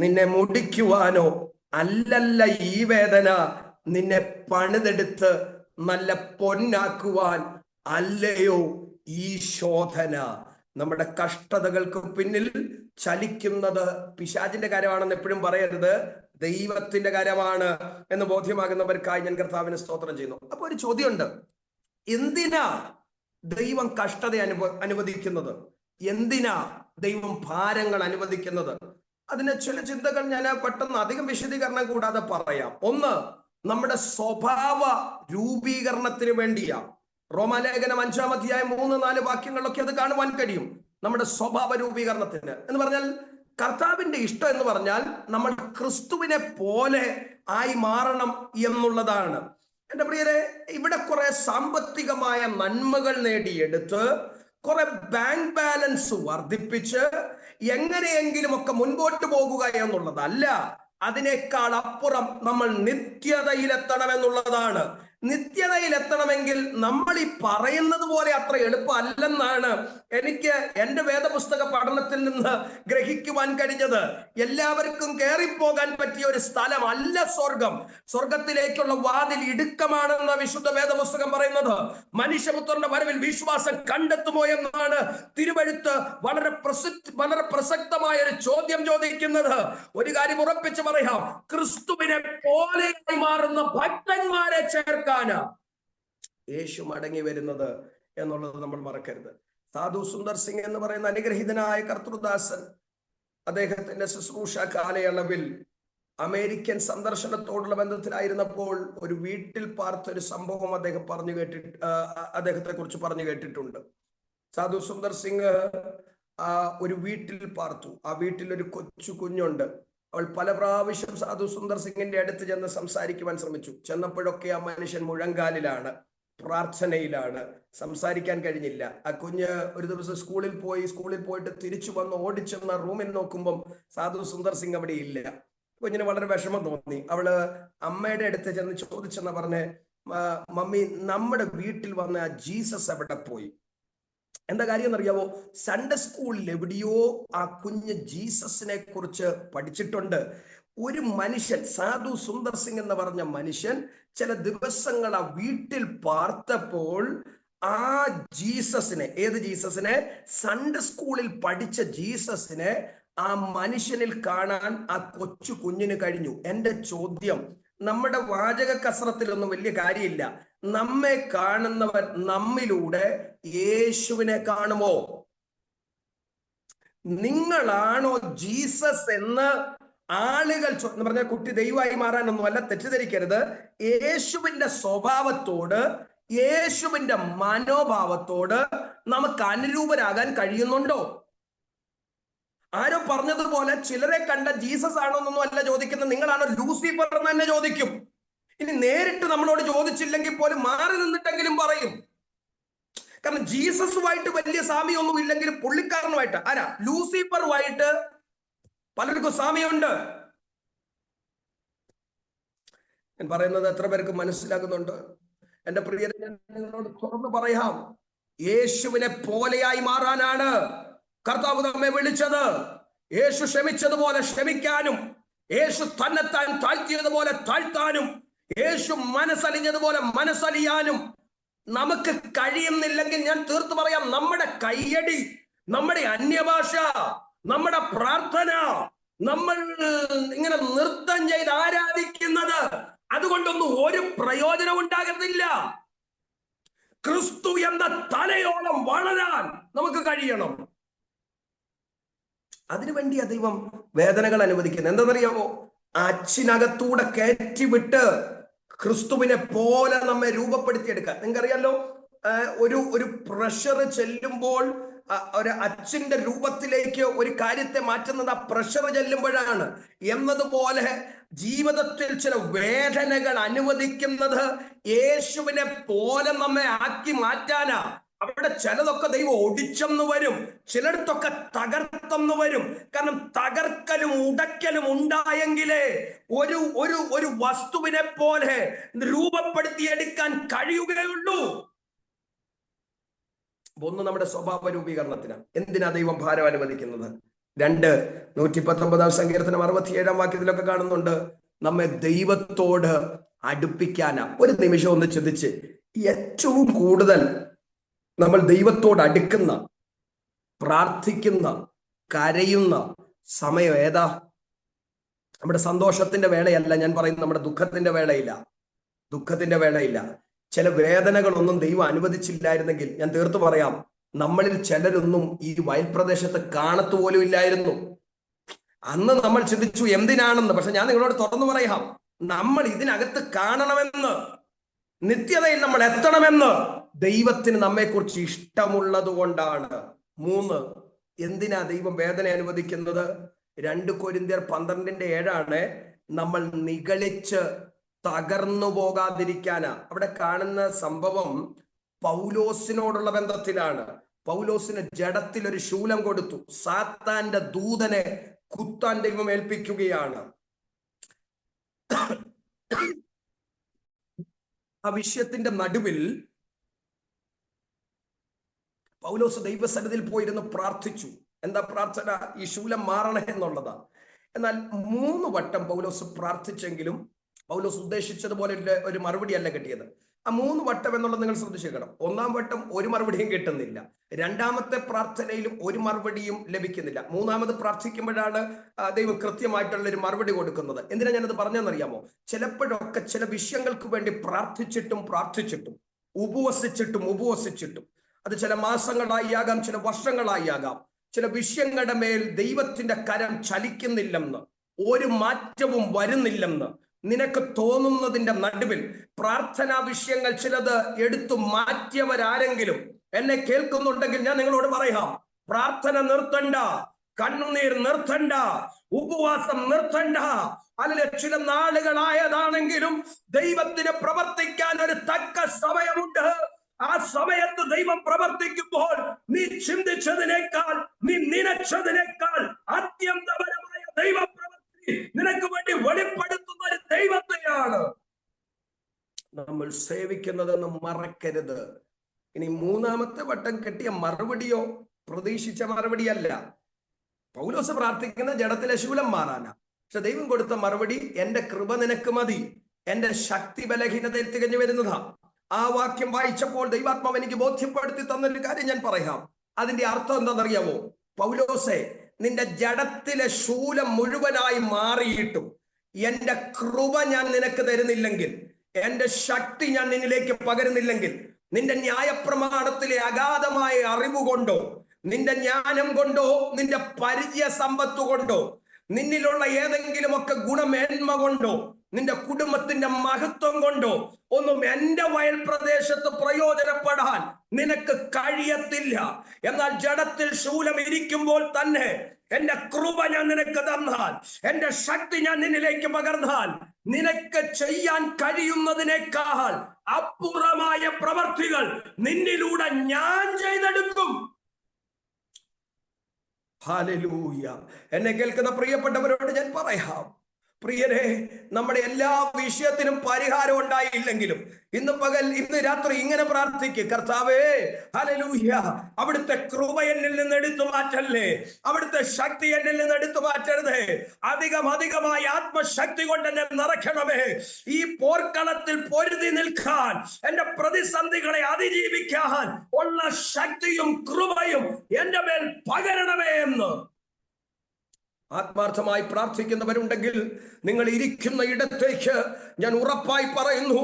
Speaker 1: നിന്നെ മുടിക്കുവാനോ അല്ലല്ല ഈ വേദന, നിന്നെ പണിതെടുത്ത് നല്ല പൊന്നാക്കുവാൻ അല്ലയോ ഈ ശോധന. നമ്മുടെ കഷ്ടതകൾക്ക് പിന്നിൽ ചലിക്കുന്നത് പിശാചിന്റെ കാര്യമാണെന്ന് എപ്പോഴും പറയരുത്, ദൈവത്തിന്റെ കാര്യമാണ് എന്ന് ബോധ്യമാകുന്നവർക്കായി ഞാൻ കർത്താവിന് സ്തോത്രം ചെയ്യുന്നു. അപ്പൊ ഒരു ചോദ്യമുണ്ട്, എന്തിനാ ദൈവം കഷ്ടത അനുവദിക്കുന്നത്? എന്തിനാ ദൈവം ഭാരങ്ങൾ അനുവദിക്കുന്നത്? അതിന് ചില ചിന്തകൾ ഞാൻ പെട്ടെന്ന് അധികം വിശദീകരണം കൂടാതെ പറയാം. ഒന്ന്, നമ്മുടെ സ്വഭാവ രൂപീകരണത്തിന് വേണ്ടിയാ. റോമാലേഖനം 5-ാം അധ്യായം 3-4 വാക്യങ്ങളിലൊക്കെ അത് കാണുവാൻ കഴിയും. നമ്മുടെ സ്വഭാവ രൂപീകരണത്തിന് എന്ന് പറഞ്ഞാൽ കർത്താവിന്റെ ഇഷ്ടം എന്ന് പറഞ്ഞാൽ നമ്മൾ ക്രിസ്തുവിനെ പോലെ ആയി മാറണം എന്നുള്ളതാണ്. എന്റെ പ്രിയരെ, ഇവിടെ കുറെ സാമ്പത്തികമായ നന്മകൾ നേടിയെടുത്ത് കുറെ ബാങ്ക് ബാലൻസ് വർദ്ധിപ്പിച്ച് എങ്ങനെയെങ്കിലും ഒക്കെ മുൻപോട്ട് പോകുക എന്നുള്ളതല്ല. അതിനേക്കാൾ അപ്പുറം നമ്മൾ നിത്യതയിലെത്തണമെന്നുള്ളതാണ്. നിത്യതയിലെത്തണമെങ്കിൽ നമ്മൾ ഈ പറയുന്നത് പോലെ അത്ര എളുപ്പമല്ലെന്നാണ് എനിക്ക് എൻ്റെ വേദപുസ്തക പഠനത്തിൽ നിന്ന് ഗ്രഹിക്കുവാൻ കഴിഞ്ഞത്. എല്ലാവർക്കും കയറിപ്പോകാൻ പറ്റിയ ഒരു സ്ഥലമല്ല സ്വർഗം. സ്വർഗത്തിലേക്കുള്ള വാതിൽ ഇടുക്കമാണെന്ന് വിശുദ്ധ വേദപുസ്തകം പറയുന്നത്. മനുഷ്യപുത്രന്റെ വരവിൽ വിശ്വാസം കണ്ടെത്തുമോ എന്നാണ് തിരുവെഴുത്ത് വളരെ പ്രസക്തമായ ഒരു ചോദ്യം ചോദിക്കുന്നത്. ഒരു കാര്യം ഉറപ്പിച്ച് പറയാം, ക്രിസ്തുവിനെ പോലെയായി മാറുന്ന ഭക്തന്മാരെ ചേർക്കാനാ യേശു മടങ്ങി വരുന്നത് എന്നുള്ളത് നമ്മൾ മറക്കരുത്. സാധു സുന്ദർ സിംഗ് എന്ന് പറയുന്ന അനുഗ്രഹീതനായ കർത്തൃദാസൻ അദ്ദേഹത്തിന്റെ ശുശ്രൂഷ കാലയളവിൽ അമേരിക്കൻ സന്ദർശനത്തോടുള്ള ബന്ധത്തിലായിരുന്നപ്പോൾ ഒരു വീട്ടിൽ പാർത്തൊരു സംഭവം അദ്ദേഹത്തെ കുറിച്ച് പറഞ്ഞു കേട്ടിട്ടുണ്ട്. സാധു സുന്ദർ സിംഗ് ഒരു വീട്ടിൽ പാർത്തു. ആ വീട്ടിൽ ഒരു കൊച്ചു കുഞ്ഞുണ്ട്. അവൾ പല പ്രാവശ്യം സാധു സുന്ദർ സിംഗിന്റെ അടുത്ത് ചെന്ന് സംസാരിക്കുവാൻ ശ്രമിച്ചു. ചെന്നപ്പോഴൊക്കെ ആ മനുഷ്യൻ മുഴങ്കാലിലാണ്, പ്രാർത്ഥനയിലാണ്, സംസാരിക്കാൻ കഴിഞ്ഞില്ല. ആ കുഞ്ഞ് ഒരു ദിവസം സ്കൂളിൽ പോയിട്ട് തിരിച്ചു വന്ന് ഓടിച്ചെന്ന റൂമിൽ നോക്കുമ്പം സാധു സുന്ദർ സിംഗ് അവിടെ ഇല്ല. കുഞ്ഞിന് വളരെ വിഷമം തോന്നി. അവള് അമ്മയുടെ അടുത്ത് ചെന്ന് ചോദിച്ചെന്ന് പറഞ്ഞ്, മമ്മി, നമ്മുടെ വീട്ടിൽ വന്ന ആ ജീസസ് എവിടെ പോയി? എന്താ കാര്യം എന്നറിയാവോ? സൺഡേ സ്കൂളിൽ എവിടെയോ ആ കുഞ്ഞ് ജീസസിനെ കുറിച്ച് പഠിച്ചിട്ടുണ്ട്. ഒരു മനുഷ്യൻ, സാധു സുന്ദർ സിംഗ് എന്ന് പറഞ്ഞ മനുഷ്യൻ, ചില ദിവസങ്ങൾ ആ വീട്ടിൽ പാർത്തപ്പോൾ ആ ജീസസിനെ, ഏത് ജീസസിനെ? സൺഡേ സ്കൂളിൽ പഠിച്ച ജീസസിനെ ആ മനുഷ്യനിൽ കാണാൻ ആ കൊച്ചു കുഞ്ഞിന് കഴിഞ്ഞു. എന്റെ ചോദ്യം, നമ്മുടെ വാചക കസറത്തിലൊന്നും വലിയ കാര്യമില്ല. നമ്മെ കാണുന്നവർ നമ്മിലൂടെ യേശുവിനെ കാണുമോ? നിങ്ങളാണോ ജീസസ് എന്ന് ആളുകൾ എന്ന് പറഞ്ഞാൽ കുട്ടി ദൈവമായി മാറാനൊന്നും അല്ല, തെറ്റിദ്ധരിക്കരുത്. യേശുവിന്റെ സ്വഭാവത്തോട്, യേശുവിന്റെ മനോഭാവത്തോട് നമുക്ക് അനുരൂപരാകാൻ കഴിയുന്നുണ്ടോ? ആരോ പറഞ്ഞതുപോലെ ചിലരെ കണ്ട ജീസസ് ആണോ എന്നൊന്നും അല്ല ചോദിക്കുന്നത്, നിങ്ങളാണോ ലൂസിഫർ എന്ന് തന്നെ ചോദിക്കും. ഇനി നേരിട്ട് നമ്മളോട് ചോദിച്ചില്ലെങ്കിൽ പോലും മാറി നിന്നിട്ടെങ്കിലും പറയും. കാരണം ജീസസുമായിട്ട് വലിയ സാമ്യമൊന്നും ഇല്ലെങ്കിലും പുള്ളിക്കാരനുമായിട്ട്, ആരാ, ലൂസിഫറുമായിട്ട് പലർക്കും സാമ്യമുണ്ട്. ഞാൻ പറയുന്നത് എത്ര പേർക്ക് മനസ്സിലാകുന്നുണ്ട്? എന്റെ പ്രിയരെ, ഞാൻ നിങ്ങളോട് തുറന്നു പറയാം, യേശുവിനെ പോലെയായി മാറാനാണ് കർത്താവ് നമ്മെ വിളിച്ചത്. യേശു ക്ഷമിച്ചതുപോലെ ക്ഷമിക്കാനും, യേശു തന്നെത്താൻ താഴ്ത്തിയതുപോലെ താഴ്ത്താനും, യേശു മനസ്സലിഞ്ഞതുപോലെ മനസ്സലിയാനും നമുക്ക് കഴിയുന്നില്ലെങ്കിൽ ഞാൻ തീർത്തു പറയാം, നമ്മുടെ കയ്യടി, നമ്മുടെ അന്യഭാഷ, നമ്മുടെ പ്രാർത്ഥന, നമ്മൾ ഇങ്ങനെ നൃത്തം ചെയ്ത് ആരാധിക്കുന്നത്, അതുകൊണ്ടൊന്നും ഒരു പ്രയോജനം ഉണ്ടാകുന്നില്ല. ക്രിസ്തു എന്ന തലയോളം വളരാൻ നമുക്ക് കഴിയണം. അതിനുവേണ്ടിയാ ദൈവം വേദനകൾ അനുവദിക്കുന്നത്. എന്താണെന്നറിയാമോ? അച്ചിനകത്തൂടെ കയറ്റിവിട്ട് ക്രിസ്തുവിനെ പോലെ നമ്മെ രൂപപ്പെടുത്തിയെടുക്കുക. നിങ്ങൾക്കറിയാലോ, ഒരു പ്രഷർ ചെല്ലുമ്പോൾ ഒരു അച്ഛന്റെ രൂപത്തിലേക്ക് ഒരു കാര്യത്തെ മാറ്റുന്നത് ആ പ്രഷർ ചെല്ലുമ്പോഴാണ്. എന്നതുപോലെ ജീവിതത്തിൽ ചില വേദനകൾ അനുവദിക്കുന്നത് യേശുവിനെ പോലെ നമ്മെ ആക്കി മാറ്റാനാ. അവിടെ ചിലതൊക്കെ ദൈവം ഒടിച്ചെന്ന് വരും, ചിലടത്തൊക്കെ തകർത്തെന്ന് വരും. കാരണം തകർക്കലും ഉടക്കലും ഉണ്ടായെങ്കിലേ ഒരു വസ്തുവിനെ പോലെ രൂപപ്പെടുത്തിയെടുക്കാൻ കഴിയുകയുള്ളൂ. ഒന്ന്, നമ്മുടെ സ്വഭാവ രൂപീകരണത്തിന് എന്തിനാ ദൈവം ഭാരം അനുവദിക്കുന്നത്? 2, 119 സങ്കീർത്തനം 67 വാക്യത്തിലൊക്കെ കാണുന്നുണ്ട്, നമ്മെ ദൈവത്തോട് അടുപ്പിക്കാനാ. ഒരു നിമിഷം ഒന്ന് ചിന്തിച്ച്, ഏറ്റവും കൂടുതൽ നമ്മൾ ദൈവത്തോട് അടുക്കുന്ന, പ്രാർത്ഥിക്കുന്ന, കരയുന്ന സമയം ഏതാ? നമ്മുടെ സന്തോഷത്തിന്റെ വേളയല്ല ഞാൻ പറയുന്നത്, നമ്മുടെ ദുഃഖത്തിന്റെ വേളയില്ല. ചില വേദനകളൊന്നും ദൈവം അനുവദിച്ചില്ലായിരുന്നെങ്കിൽ ഞാൻ തീർത്തു പറയാം, നമ്മളിൽ ചിലരൊന്നും ഈ വയൽ പ്രദേശത്ത് കാണത്തു പോലും ഇല്ലായിരുന്നു. അന്ന് നമ്മൾ ചിന്തിച്ചു എന്തിനാണെന്ന്. പക്ഷെ ഞാൻ നിങ്ങളോട് തുറന്നു പറയാം, നമ്മൾ ഇതിനകത്ത് കാണണമെന്ന്, നിത്യതയിൽ നമ്മൾ എത്തണമെന്ന് ദൈവത്തിന് നമ്മെക്കുറിച്ച് ഇഷ്ടമുള്ളത് കൊണ്ടാണ്. 3, എന്തിനാ ദൈവം വേദന അനുവദിക്കുന്നത്? 2 കൊരിന്ത്യർ 12:7 നമ്മൾ നിഗളിച്ച് തകർന്നു പോകാതിരിക്കാനാ. അവിടെ കാണുന്ന സംഭവം പൗലോസിനോടുള്ള ബന്ധത്തിലാണ്. പൗലോസിന് ജഡത്തിൽ ഒരു ശൂലം കൊടുത്തു, സാത്താന്റെ ദൂതനെ കുത്താൻ ദൈവം ഏൽപ്പിക്കുകയാണ്. ആ വിഷയത്തിന്റെ നടുവിൽ പൗലോസ് ദൈവസന്നിധിയിൽ പോയിരുന്ന് പ്രാർത്ഥിച്ചു. എന്താ പ്രാർത്ഥന? ഈ ശൂലം മാറണേ എന്നുള്ളതാ. എന്നാൽ 3 വട്ടം പൗലോസ് പ്രാർത്ഥിച്ചെങ്കിലും പൗലോസ് ഉദ്ദേശിച്ചതുപോലെ ഒരു മറുപടി അല്ല കിട്ടിയത്. ആ 3 വട്ടം എന്നുള്ളത് നിങ്ങൾ ശ്രദ്ധിച്ചേക്കണം. 1-ാം വട്ടം ഒരു മറുപടിയും കിട്ടുന്നില്ല, 2-ാമത്തെ പ്രാർത്ഥനയിലും ഒരു മറുപടിയും ലഭിക്കുന്നില്ല, 3-ാമത് പ്രാർത്ഥിക്കുമ്പോഴാണ് ദൈവം കൃത്യമായിട്ടുള്ള ഒരു മറുപടി കൊടുക്കുന്നത്. എന്തിനാ ഞാനത് പറഞ്ഞെന്നറിയാമോ? ചിലപ്പോഴൊക്കെ ചില വിഷയങ്ങൾക്ക് വേണ്ടി പ്രാർത്ഥിച്ചിട്ടും ഉപവസിച്ചിട്ടും അത് ചില മാസങ്ങളായി ആകാം, ചില വർഷങ്ങളായി ആകാം. ചില വിഷയങ്ങളുടെ മേൽ ദൈവത്തിന്റെ കരം ചലിക്കുന്നില്ലെന്ന്, ഒരു മാറ്റവും വരുന്നില്ലെന്ന് നിനക്ക് തോന്നുന്നതിന്റെ നടുവിൽ പ്രാർത്ഥനാ വിഷയങ്ങൾ ചിലത് എടുത്തു മാറ്റിയവരാരെങ്കിലും എന്നെ കേൾക്കുന്നുണ്ടെങ്കിൽ ഞാൻ നിങ്ങളോട് പറയാം, പ്രാർത്ഥന നിർത്തണ്ട, കണ്ണുനീർ നിർത്തണ്ട, ഉപവാസം നിർത്തണ്ട. അതിലെ ചില നാളുകളായതാണെങ്കിലും ദൈവത്തിന് പ്രവർത്തിക്കാൻ ഒരു തക്ക സമയമുണ്ട്. ആ സമയത്ത് ദൈവം പ്രവർത്തിക്കുമ്പോൾ നീ ചിന്തിച്ചതിനേക്കാൾ, നീ നനച്ചതിനേക്കാൾ അത്യന്തപരമായ ദൈവ പ്രവൃത്തി നിനക്ക് വേണ്ടി വെളിപ്പെടുത്തുന്ന ഒരു ദൈവത്തെയാണ് നമ്മൾ സേവിക്കുന്നതെന്ന് മറക്കരുത്. ഇനി 3-ാമത്തെ വട്ടം കിട്ടിയ മറുപടിയോ പ്രതീക്ഷിച്ച മറുപടിയല്ല. പൗലോസ് പ്രാർത്ഥിക്കുന്ന ജഡത്തിലെ ശൂലം മാറാനാ. പക്ഷെ ദൈവം കൊടുത്ത മറുപടി, എന്റെ കൃപ നിനക്ക് മതി, എന്റെ ശക്തി ബലഹീനതയിൽ തികഞ്ഞു വരുന്നതാ. ആ വാക്യം വായിച്ചപ്പോൾ ദൈവാത്മാവ് എനിക്ക് ബോധ്യപ്പെടുത്തി തന്നൊരു കാര്യം ഞാൻ പറയാം. അതിന്റെ അർത്ഥം എന്താണെന്നറിയാമോ? പൗലോസേ, നിന്റെ ജഡത്തിലെ ശൂലം മുഴുവനായി മാറിയിട്ടും എന്റെ കൃപ ഞാൻ നിനക്ക് തരുന്നില്ലെങ്കിൽ, എന്റെ ശക്തി ഞാൻ നിന്നിലേക്ക് പകരുന്നില്ലെങ്കിൽ, നിന്റെ ന്യായപ്രമാണത്തിലെ അഗാധമായ അറിവ് കൊണ്ടോ, നിന്റെ ജ്ഞാനം കൊണ്ടോ, നിന്റെ പരിചയ സമ്പത്ത് കൊണ്ടോ, നിന്നിലുള്ള ഏതെങ്കിലുമൊക്കെ ഗുണമേന്മ കൊണ്ടോ, നിന്റെ കുടുംബത്തിന്റെ മഹത്വം കൊണ്ടോ ഒന്നും എന്റെ വയൽ പ്രദേശത്ത് പ്രയോജനപ്പെടാൻ നിനക്ക് കഴിയത്തില്ല. എന്നാൽ ജഡത്തിൽ ശൂലം ഇരിക്കുമ്പോൾ തന്നെ എന്റെ കൃപ ഞാൻ നിനക്ക് തന്നാൽ, എന്റെ ശക്തി ഞാൻ നിന്നിലേക്ക് പകർന്നാൽ, നിനക്ക് ചെയ്യാൻ കഴിയുന്നതിനേക്കാൾ അപൂർവമായ പ്രവർത്തികൾ നിന്നിലൂടെ ഞാൻ ചെയ്തെടുക്കും. ഹല്ലേലൂയ. എന്നെ കേൾക്കുന്ന പ്രിയപ്പെട്ടവരോട് ഞാൻ പറയാം, പ്രിയരെ, നമ്മുടെ എല്ലാ വിഷയത്തിനും പരിഹാരം ഉണ്ടായില്ലെങ്കിലും ഇന്ന് രാത്രി ഇങ്ങനെ പ്രാർത്ഥിക്കുക, കർത്താവേ, ഹല്ലേലൂയ, അവിടുത്തെ കൃപ എന്നിൽ നിന്ന് എടുത്തു മാറ്റല്ലേ, അവിടുത്തെ ശക്തി എന്നിൽ നിന്ന് എടുത്തു മാറ്റരുതേ, അധികമായി ആത്മശക്തി കൊണ്ട് എന്നെ നിറയ്ക്കണമേ, ഈ പോർക്കളത്തിൽ പൊരുതി നിൽക്കാൻ, എന്റെ പ്രതിസന്ധികളെ അതിജീവിക്കാൻ ഉള്ള ശക്തിയും കൃപയും എന്റെ മേൽ പകരണമേ എന്ന് ആത്മാർത്ഥമായി പ്രാർത്ഥിക്കുന്നവരുണ്ടെങ്കിൽ നിങ്ങൾ ഇരിക്കുന്ന ഇടത്തേക്ക് ഞാൻ ഉറപ്പായി പറയുന്നു,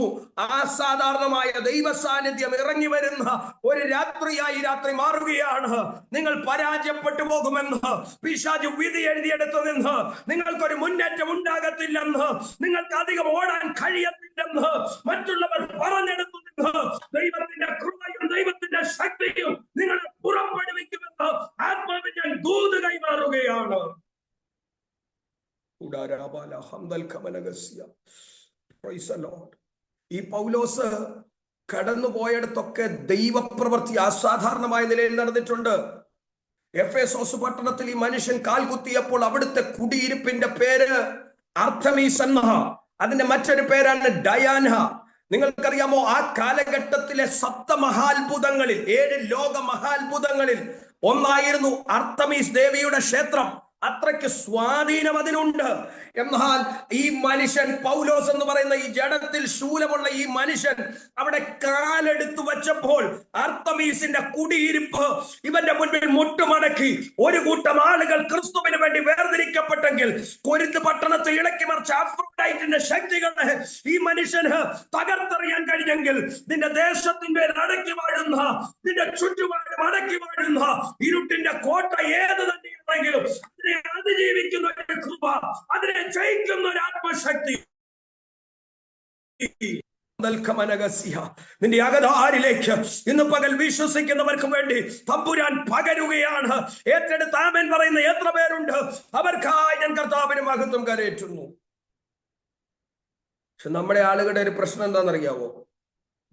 Speaker 1: അസാധാരണമായ ദൈവ സാന്നിധ്യം ഇറങ്ങി വരുന്ന ഒരു രാത്രിയായി രാത്രി മാറുകയാണ്. നിങ്ങൾ പരാജയപ്പെട്ടു പോകുമെന്ന് പിശാച് വിധി എഴുതിയെടുത്തു നിന്ന് നിങ്ങൾക്കൊരു മുന്നേറ്റം ഉണ്ടാകത്തില്ലെന്ന്, നിങ്ങൾക്ക് അധികം ഓടാൻ കഴിയത്തില്ലെന്ന് മറ്റുള്ളവർ പറഞ്ഞെടുത്തു നിന്ന് ദൈവത്തിന്റെ കൃപയും ദൈവത്തിന്റെ ശക്തിയും നിങ്ങളെ പുറപ്പെടുവിക്കുമെന്ന് ആത്മാവിൽ ഞാൻ ദൂത് കൈമാറുകയാണ്. ഈ പൗലോസ് കടന്നുപോയടത്തൊക്കെ ദൈവപ്രവൃത്തി അസാധാരണമായ നിലയിൽ നടന്നിട്ടുണ്ട്. എഫേസോസ് പട്ടണത്തിൽ ഈ മനുഷ്യൻ കാൽകുത്തിയപ്പോൾ അവിടുത്തെ കുടിയിരിപ്പിന്റെ പേര് അർത്തമീസ് എന്ന, അതിന്റെ മറ്റൊരു പേരാണ് ഡയാന. നിങ്ങൾക്കറിയാമോ, ആ കാലഘട്ടത്തിലെ 7 മഹാത്ഭുതങ്ങളിൽ 7 ലോക മഹാത്ഭുതങ്ങളിൽ ഒന്നായിരുന്നു അർത്തമീസ് ദേവിയുടെ ക്ഷേത്രം. അത്രയ്ക്ക് സ്വാധീനം അതിനുണ്ട്. എന്നാൽ ഈ മനുഷ്യൻ, പൗലോസ് എന്ന് പറയുന്ന ഈ ജഡത്തിൽ ശൂലമുള്ള ഈ മനുഷ്യൻ അവിടെ കാലെടുത്തു വച്ചപ്പോൾ അർത്തമീസിന്റെ കുടിയിരിപ്പ് ഇവന്റെ മുൻപിൽ മുട്ടുമടക്കി. ഒരു കൂട്ടം ആളുകൾ ക്രിസ്തുവിന് വേണ്ടി വേർതിരിക്കപ്പെട്ടെങ്കിൽ കൊരിന്ത് പട്ടണത്തെ ഇളക്കി മറിച്ച അഫ്രോഡൈറ്റിന്റെ ശക്തികളെ ഈ മനുഷ്യന് തകർത്തെറിയാൻ കഴിഞ്ഞെങ്കിൽ, നിന്റെ ദേശത്തിന്റെ അടക്കി വാഴുന്ന, നിന്റെ ചുറ്റുപാടും അടക്കി വാഴുന്ന ഇരുട്ടിന്റെ കോട്ട ഏത് തന്നെയാണെങ്കിലും അതിനെ അതിജീവിക്കുന്ന ഒരു കൃപ, അതിനെ ജയിക്കുന്ന ഒരു ആത്മശക്തി നിന്റെ അകതാരിലേക്ക് ഇന്ന് പകൽ വിശ്വസിക്കുന്നവർക്ക് വേണ്ടി തമ്പുരാൻ പകരുകയാണ്. ഏറ്റെടുത്ത് ആമേൻ പറയുന്ന എത്ര പേരുണ്ട്? അവർക്കായി ഞാൻ കർത്താവിന് മഹത്വം കരയേറ്റുന്നു. പക്ഷെ നമ്മുടെ ആളുകളുടെ ഒരു പ്രശ്നം എന്താണെന്നറിയാവോ?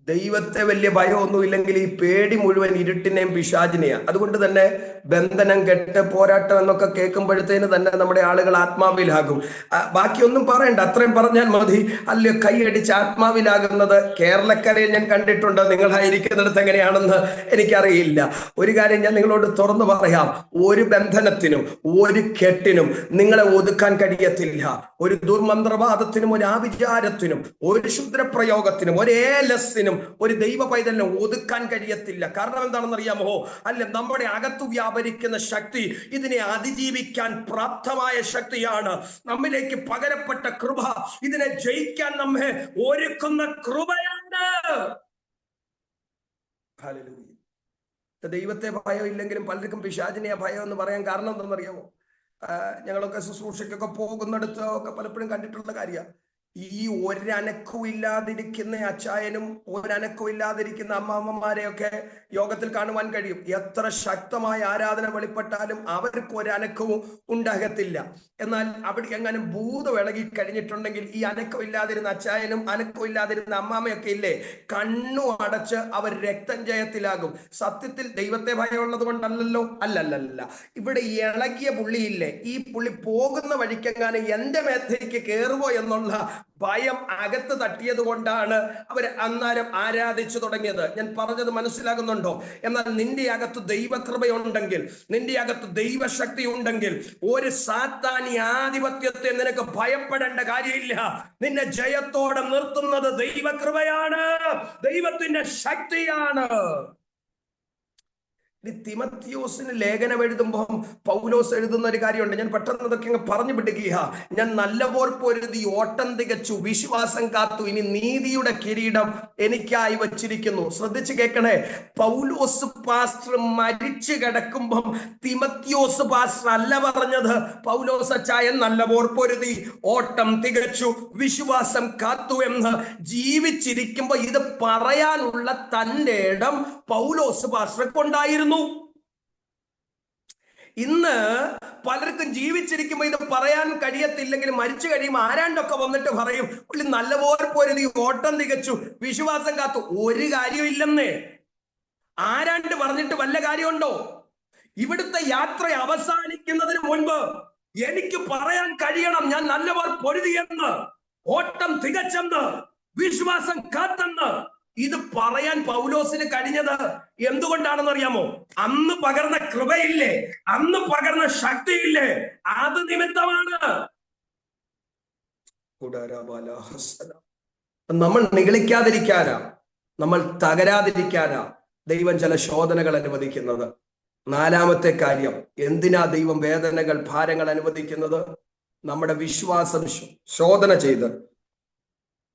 Speaker 1: ദൈവത്തെ വലിയ ഭയമൊന്നുമില്ലെങ്കിൽ ഈ പേടി മുഴുവൻ ഇരുട്ടിനെയും പിശാചിനെയാണ്. അതുകൊണ്ട് തന്നെ ബന്ധനം, കെട്ട്, പോരാട്ടം എന്നൊക്കെ കേൾക്കുമ്പോഴത്തേന് തന്നെ നമ്മുടെ ആളുകൾ ആത്മാവിലാകും. ബാക്കിയൊന്നും പറയണ്ട, അത്രയും പറഞ്ഞാൽ മതി. അല്ലയോ കൈയടിച്ച് ആത്മാവിലാകുന്നത് കേരളക്കരയിൽ ഞാൻ കണ്ടിട്ടുണ്ട്. നിങ്ങളായിരിക്കുന്നിടത്ത് എങ്ങനെയാണെന്ന് എനിക്കറിയില്ല. ഒരു കാര്യം ഞാൻ നിങ്ങളോട് തുറന്നു പറയാം, ഒരു ബന്ധനത്തിനും ഒരു കെട്ടിനും നിങ്ങളെ ഒതുക്കാൻ കഴിയത്തില്ല. ഒരു ദുർമന്ത്രവാദത്തിനും ഒരു ആവിചാരത്തിനും ഒരു ക്ഷുദ്രപ്രയോഗത്തിനും ഒരു ഏലസിനും ഒരു ദൈവ പൈതലിനെ ഒതുക്കാൻ കഴിയത്തില്ല. കാരണം എന്താണെന്ന് അറിയാമോ? അല്ല, നമ്മുടെ അകത്തു വ്യാപരിക്കുന്ന ശക്തി ഇതിനെ അതിജീവിക്കാൻ പ്രാപ്തമായ ശക്തിയാണ്. നമ്മിലേക്ക് പകരപ്പെട്ട കൃപ ഇതിനെ ജയിക്കാൻ നമ്മെ ഒരുക്കുന്ന കൃപയാണ്. ദൈവത്തെ ഭയം ഇല്ലെങ്കിലും പലർക്കും പിശാചിനെ ഭയം എന്ന് പറയാൻ കാരണം എന്താണെന്നറിയാമോ? ഞങ്ങളൊക്കെ ശുശ്രൂഷയ്ക്കൊക്കെ പോകുന്നിടത്ത് ഒക്കെ പലപ്പോഴും കണ്ടിട്ടുള്ള കാര്യമാണ്. ഈ ഒരനക്കവും ഇല്ലാതിരിക്കുന്ന അച്ചായനും ഒരനക്കവും ഇല്ലാതിരിക്കുന്ന അമ്മാമ്മമാരെയൊക്കെ യോഗത്തിൽ കാണുവാൻ കഴിയും. എത്ര ശക്തമായ ആരാധന വെളിപ്പെട്ടാലും അവർക്ക് ഒരനക്കവും ഉണ്ടാകത്തില്ല. എന്നാൽ അവിടെ എങ്ങാനും ഭൂതം ഇളകി കഴിഞ്ഞിട്ടുണ്ടെങ്കിൽ ഈ അനക്കം ഇല്ലാതിരുന്ന അച്ചായനും അനക്കം ഇല്ലാതിരുന്ന അമ്മാമ്മയൊക്കെ ഇല്ലേ, കണ്ണു അടച്ച് അവർ രക്തജയത്തിലാകും. സത്യത്തിൽ ദൈവത്തെ ഭയമുള്ളത് കൊണ്ടല്ലല്ലോ, അല്ലല്ല. ഇവിടെ ഇളകിയ പുള്ളിയില്ലേ, ഈ പുള്ളി പോകുന്ന വഴിക്കെങ്ങാനും എന്റെ മേത്തേക്ക് കയറുമോ എന്നുള്ള ഭയം അകത്ത് തട്ടിയത് കൊണ്ടാണ് അവർ അന്നേരം ആരാധിച്ചു തുടങ്ങിയത്. ഞാൻ പറഞ്ഞത് മനസ്സിലാകുന്നുണ്ടോ? എന്നാൽ നിന്റെ അകത്ത് ദൈവകൃപയുണ്ടെങ്കിൽ, നിന്റെ അകത്ത് ദൈവശക്തി ഉണ്ടെങ്കിൽ ഒരു സാത്താനി ആധിപത്യത്തെ നിനക്ക് ഭയപ്പെടേണ്ട കാര്യമില്ല. നിന്നെ ജയത്തോടെ നിർത്തുന്നത് ദൈവകൃപയാണ്, ദൈവത്തിന്റെ ശക്തിയാണ്. തിമത്തിയോസിന് ലേഖനം എഴുതുമ്പോൾ പൗലോസ് എഴുതുന്ന ഒരു കാര്യമുണ്ട്. ഞാൻ പെട്ടെന്ന് അതൊക്കെ പറഞ്ഞു പിടിക്കുക. ഞാൻ നല്ലപോർ പൊരുതി ഓട്ടം തികച്ചു, വിശ്വാസം കാത്തു, ഇനി നീതിയുടെ കിരീടം എനിക്കായി വച്ചിരിക്കുന്നു. ശ്രദ്ധിച്ചു കേൾക്കണേ. പൗലോസ് പാസ്റ്റർ മരിച്ചു കിടക്കുമ്പം തിമത്തിയോസ് പാസ്റ്റർ അല്ല പറഞ്ഞത്, പൗലോസ് അച്ചായൻ നല്ലപോർ പൊരുതി ഓട്ടം തികച്ചു വിശ്വാസം കാത്തു എന്ന്. ജീവിച്ചിരിക്കുമ്പോ ഇത് പറയാനുള്ള തന്റെ ഇടം പൗലോസ് പാസ്റ്റർക്കുണ്ടായിരുന്നു. ഇന്ന് പലർക്കും ജീവിച്ചിരിക്കുമ്പോ ഇത് പറയാൻ കഴിയത്തില്ലെങ്കിൽ മരിച്ചു കഴിയുമ്പോൾ ആരാണ്ടൊക്കെ വന്നിട്ട് പറയും, പുള്ളി നല്ലപോലെ പൊരുതി ഓട്ടം തികച്ചു വിശ്വാസം കാത്തു. ഒരു കാര്യമില്ലെന്നേ. ആരാണ്ട് പറഞ്ഞിട്ട് വല്ല കാര്യമുണ്ടോ? ഇവിടുത്തെ യാത്ര അവസാനിക്കുന്നതിന് മുൻപ് എനിക്ക് പറയാൻ കഴിയണം, ഞാൻ നല്ലപോലെ പൊരുതിയെന്ന്, ഓട്ടം തികച്ചെന്ന്, വിശ്വാസം കാത്തെന്ന്. ഇത് പറയാൻ പൗലോസിന് കഴിഞ്ഞത് എന്തുകൊണ്ടാണെന്ന് അറിയാമോ? അന്ന് പകർന്ന കൃപയില്ലേ, അന്ന് പകർന്ന ശക്തിയില്ലേ, അത് നിമിത്തമാണ്. നമ്മൾ നിഗളിക്കാതിരിക്കാനാ, നമ്മൾ തകരാതിരിക്കാനാ ദൈവം ചില ശോധനകൾ അനുവദിക്കുന്നത്. നാലാമത്തെ കാര്യം, എന്തിനാ ദൈവം വേദനകൾ, ഭാരങ്ങൾ അനുവദിക്കുന്നത്? നമ്മുടെ വിശ്വാസം ശോധന ചെയ്ത്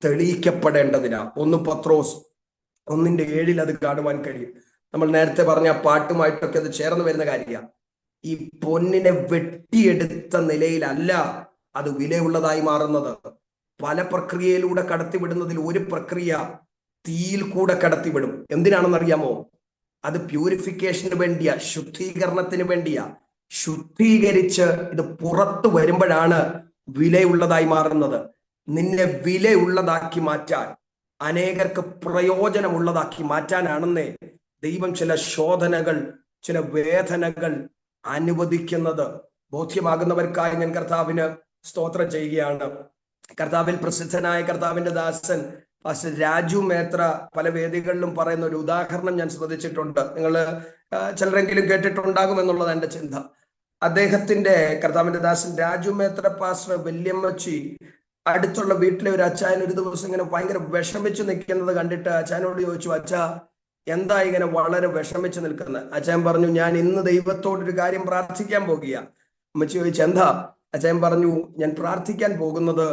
Speaker 1: തെളിയിക്കപ്പെടേണ്ടതിനാ. 1 പത്രോസ് 1:7 അത് കാണുവാൻ കഴിയും. നമ്മൾ നേരത്തെ പറഞ്ഞ പാട്ടുമായിട്ടൊക്കെ അത് ചേർന്ന് വരുന്ന കാര്യമാണ്. ഈ പൊന്നിനെ വെട്ടിയെടുത്ത നിലയിലല്ല അത് വിലയുള്ളതായി മാറുന്നത്. പല പ്രക്രിയയിലൂടെ കടത്തിവിടുന്നതിൽ ഒരു പ്രക്രിയ തീയിൽ കൂടെ കടത്തിവിടും. എന്തിനാണെന്നറിയാമോ? അത് പ്യൂരിഫിക്കേഷന് വേണ്ടിയാ, ശുദ്ധീകരണത്തിന് വേണ്ടിയാ. ശുദ്ധീകരിച്ച് ഇത് പുറത്തു വരുമ്പോഴാണ് വിലയുള്ളതായി മാറുന്നത്. നിന്നെ വിലയുള്ളതാക്കി മാറ്റാൻ, അനേകർക്ക് പ്രയോജനമുള്ളതാക്കി മാറ്റാനാണെന്നേ ദൈവം ചില ശോധനകൾ, ചില വേദനകൾ അനുവദിക്കുന്നത്. ബോധ്യമാകുന്നവർക്കായി ഞാൻ കർത്താവിന് സ്തോത്രം ചെയ്യുകയാണ്. കർത്താവിൽ പ്രസിദ്ധനായ കർത്താവിന്റെ ദാസൻ പാസ്റ്റർ രാജു മേത്ര പല വേദികളിലും പറയുന്ന ഒരു ഉദാഹരണം ഞാൻ ശ്രദ്ധിച്ചിട്ടുണ്ട്. നിങ്ങൾ ചിലരെങ്കിലും കേട്ടിട്ടുണ്ടാകും എന്നുള്ളത് എൻ്റെ ചിന്ത. അദ്ദേഹത്തിന്റെ കർത്താവിന്റെ ദാസൻ രാജു മേത്ര പാസ്റ്റർ വല്യമ്മച്ചി അടുത്തുള്ള വീട്ടിലെ ഒരു അച്ചായൻ ഒരു ദിവസം ഇങ്ങനെ ഭയങ്കര വിഷമിച്ച് നിൽക്കുന്നത് കണ്ടിട്ട് അച്ചായനോട് ചോദിച്ചു, അച്ഛാ എന്താ ഇങ്ങനെ വളരെ വിഷമിച്ച് നിൽക്കുന്നത്? അച്ചായൻ പറഞ്ഞു, ഞാൻ ഇന്ന് ദൈവത്തോടൊരു കാര്യം പ്രാർത്ഥിക്കാൻ പോകുക. അമ്മച്ചി ചോദിച്ചു, എന്താ? അച്ചായൻ പറഞ്ഞു, ഞാൻ പ്രാർത്ഥിക്കാൻ പോകുന്നത്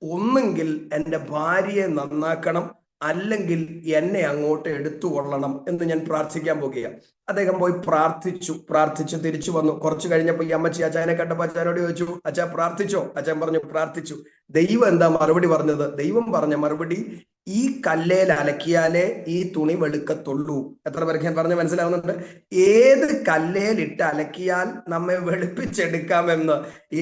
Speaker 1: ഒന്നെങ്കിൽ എൻ്റെ ഭാര്യയെ നന്നാക്കണം, അല്ലെങ്കിൽ എന്നെ അങ്ങോട്ട് എടുത്തുകൊള്ളണം എന്ന് ഞാൻ പ്രാർത്ഥിക്കാൻ പോകുക. അദ്ദേഹം പോയി പ്രാർത്ഥിച്ച് തിരിച്ചു വന്നു. കുറച്ച് കഴിഞ്ഞപ്പോൾ ഈ അമ്മച്ചി അച്ചായനെ കണ്ടപ്പോൾ അച്ചായനോട് ചോദിച്ചു, അച്ഛാ പ്രാർത്ഥിച്ചോ? അച്ഛൻ പറഞ്ഞു, പ്രാർത്ഥിച്ചു. ദൈവം എന്താ മറുപടി പറഞ്ഞത്? ദൈവം പറഞ്ഞ മറുപടി, ഈ കല്ലേൽ അലക്കിയാലേ ഈ തുണി വെളുക്കത്തുള്ളൂ. എത്ര പേർക്ക് ഞാൻ പറഞ്ഞ മനസ്സിലാവുന്നുണ്ട്? ഏത് കല്ലേൽ ഇട്ട് അലക്കിയാൽ നമ്മെ വെളുപ്പിച്ചെടുക്കാമെന്ന്,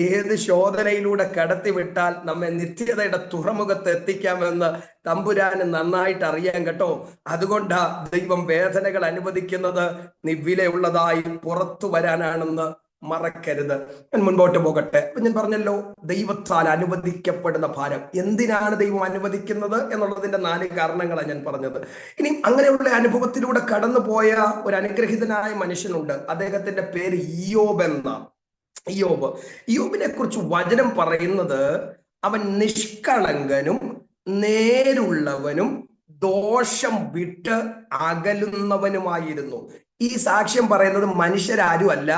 Speaker 1: ഏത് ശോധനയിലൂടെ കടത്തി വിട്ടാൽ നമ്മെ നിത്യതയുടെ തുറമുഖത്ത് എത്തിക്കാമെന്ന് തമ്പുരാന് നന്നായിട്ട് അറിയാൻ കേട്ടോ. അതുകൊണ്ടാ ദൈവം വേദനകൾ അനുവദിക്കുന്നത്, നീ വിലയുള്ളതായി പുറത്തു വരാനാണെന്ന് മറക്കരുത്. ഞാൻ മുൻപോട്ട് പോകട്ടെ. അപ്പൊ ഞാൻ പറഞ്ഞല്ലോ, ദൈവത്താൽ അനുവദിക്കപ്പെടുന്ന ഭാരം. എന്തിനാണ് ദൈവം അനുവദിക്കുന്നത് എന്നുള്ളതിന്റെ 4 കാരണങ്ങളാണ് ഞാൻ പറഞ്ഞത്. ഇനി അങ്ങനെയുള്ള അനുഭവത്തിലൂടെ കടന്നുപോയ ഒരു അനുഗ്രഹീതനായ മനുഷ്യനുണ്ട്. അദ്ദേഹത്തിന്റെ പേര് ഇയ്യോബ് എന്നാണ്. ഇയ്യോബിനെ കുറിച്ച് വചനം പറയുന്നത്, അവൻ നിഷ്കളങ്കനും നേരുള്ളവനും ദോഷം വിട്ട് അകലുന്നവനുമായിരുന്നു. ഈ സാക്ഷ്യം പറയുന്നത് മനുഷ്യരാരും അല്ല,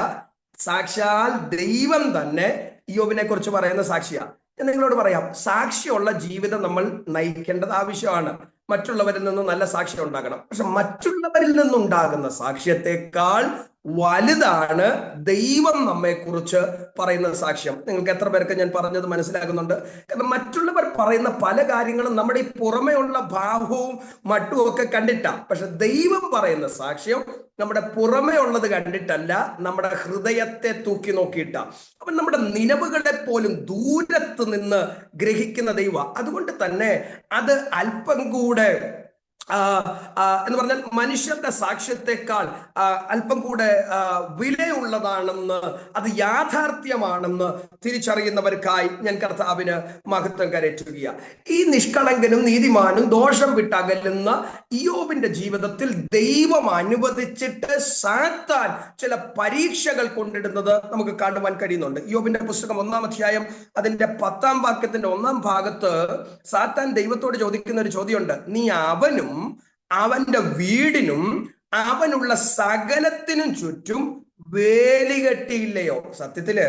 Speaker 1: സാക്ഷാൽ ദൈവം തന്നെ ഇയ്യോബിനെ കുറിച്ച് പറയുന്ന സാക്ഷിയാണ്. ഞാൻ നിങ്ങളോട് പറയാം, സാക്ഷിയുള്ള ജീവിതം നമ്മൾ നയിക്കേണ്ടത് ആവശ്യമാണ്. മറ്റുള്ളവരിൽ നിന്ന് നല്ല സാക്ഷ്യം ഉണ്ടാകണം. പക്ഷെ മറ്റുള്ളവരിൽ നിന്നുണ്ടാകുന്ന സാക്ഷ്യത്തെക്കാൾ വലുതാണ് ദൈവം നമ്മെ കുറിച്ച് പറയുന്ന സാക്ഷ്യം. നിങ്ങൾക്ക് എത്ര പേർക്ക് ഞാൻ പറഞ്ഞത് മനസ്സിലാകുന്നുണ്ട്? കാരണം മറ്റുള്ളവർ പറയുന്ന പല കാര്യങ്ങളും നമ്മുടെ ഈ പുറമേ ഉള്ള ഭാവവും മട്ടും ഒക്കെ കണ്ടിട്ടാ. പക്ഷെ ദൈവം പറയുന്ന സാക്ഷ്യം നമ്മുടെ പുറമേ ഉള്ളത് കണ്ടിട്ടല്ല, നമ്മുടെ ഹൃദയത്തെ തൂക്കി നോക്കിയിട്ടാ. അപ്പൊ നമ്മുടെ നിലവുകളെ പോലും ദൂരത്ത് നിന്ന് ഗ്രഹിക്കുന്ന ദൈവം. അതുകൊണ്ട് തന്നെ അത് അല്പം കൂടെ എന്ന് പറഞ്ഞാൽ മനുഷ്യരുടെ സാക്ഷ്യത്തെക്കാൾ അല്പം കൂടെ വിലയുള്ളതാണെന്ന്, അത് യാഥാർത്ഥ്യമാണെന്ന് തിരിച്ചറിയുന്നവർക്കായി ഞാൻ കർത്താവിന് മഹത്വം കരയറ്റുകയാണ്. ഈ നിഷ്കളങ്കനും നീതിമാനും ദോഷം വിട്ടകലുന്ന ഇയ്യോബിന്റെ ജീവിതത്തിൽ ദൈവം അനുവദിച്ചിട്ട് സാത്താൻ ചില പരീക്ഷകൾ കൊണ്ടിടുന്നത് നമുക്ക് കാണുവാൻ കഴിയുന്നുണ്ട്. ഇയ്യോബിന്റെ പുസ്തകം 1-ാം അധ്യായം അതിന്റെ 10-ാം വാക്യത്തിന്റെ 1-ാം ഭാഗത്ത് സാത്താൻ ദൈവത്തോട് ചോദിക്കുന്ന ഒരു ചോദ്യമുണ്ട്. നീ അവനും അവന്റെ വീടിനും അവനുള്ള സകലത്തിനും ചുറ്റും വേലി കെട്ടിയില്ലയോ? സത്യത്തില്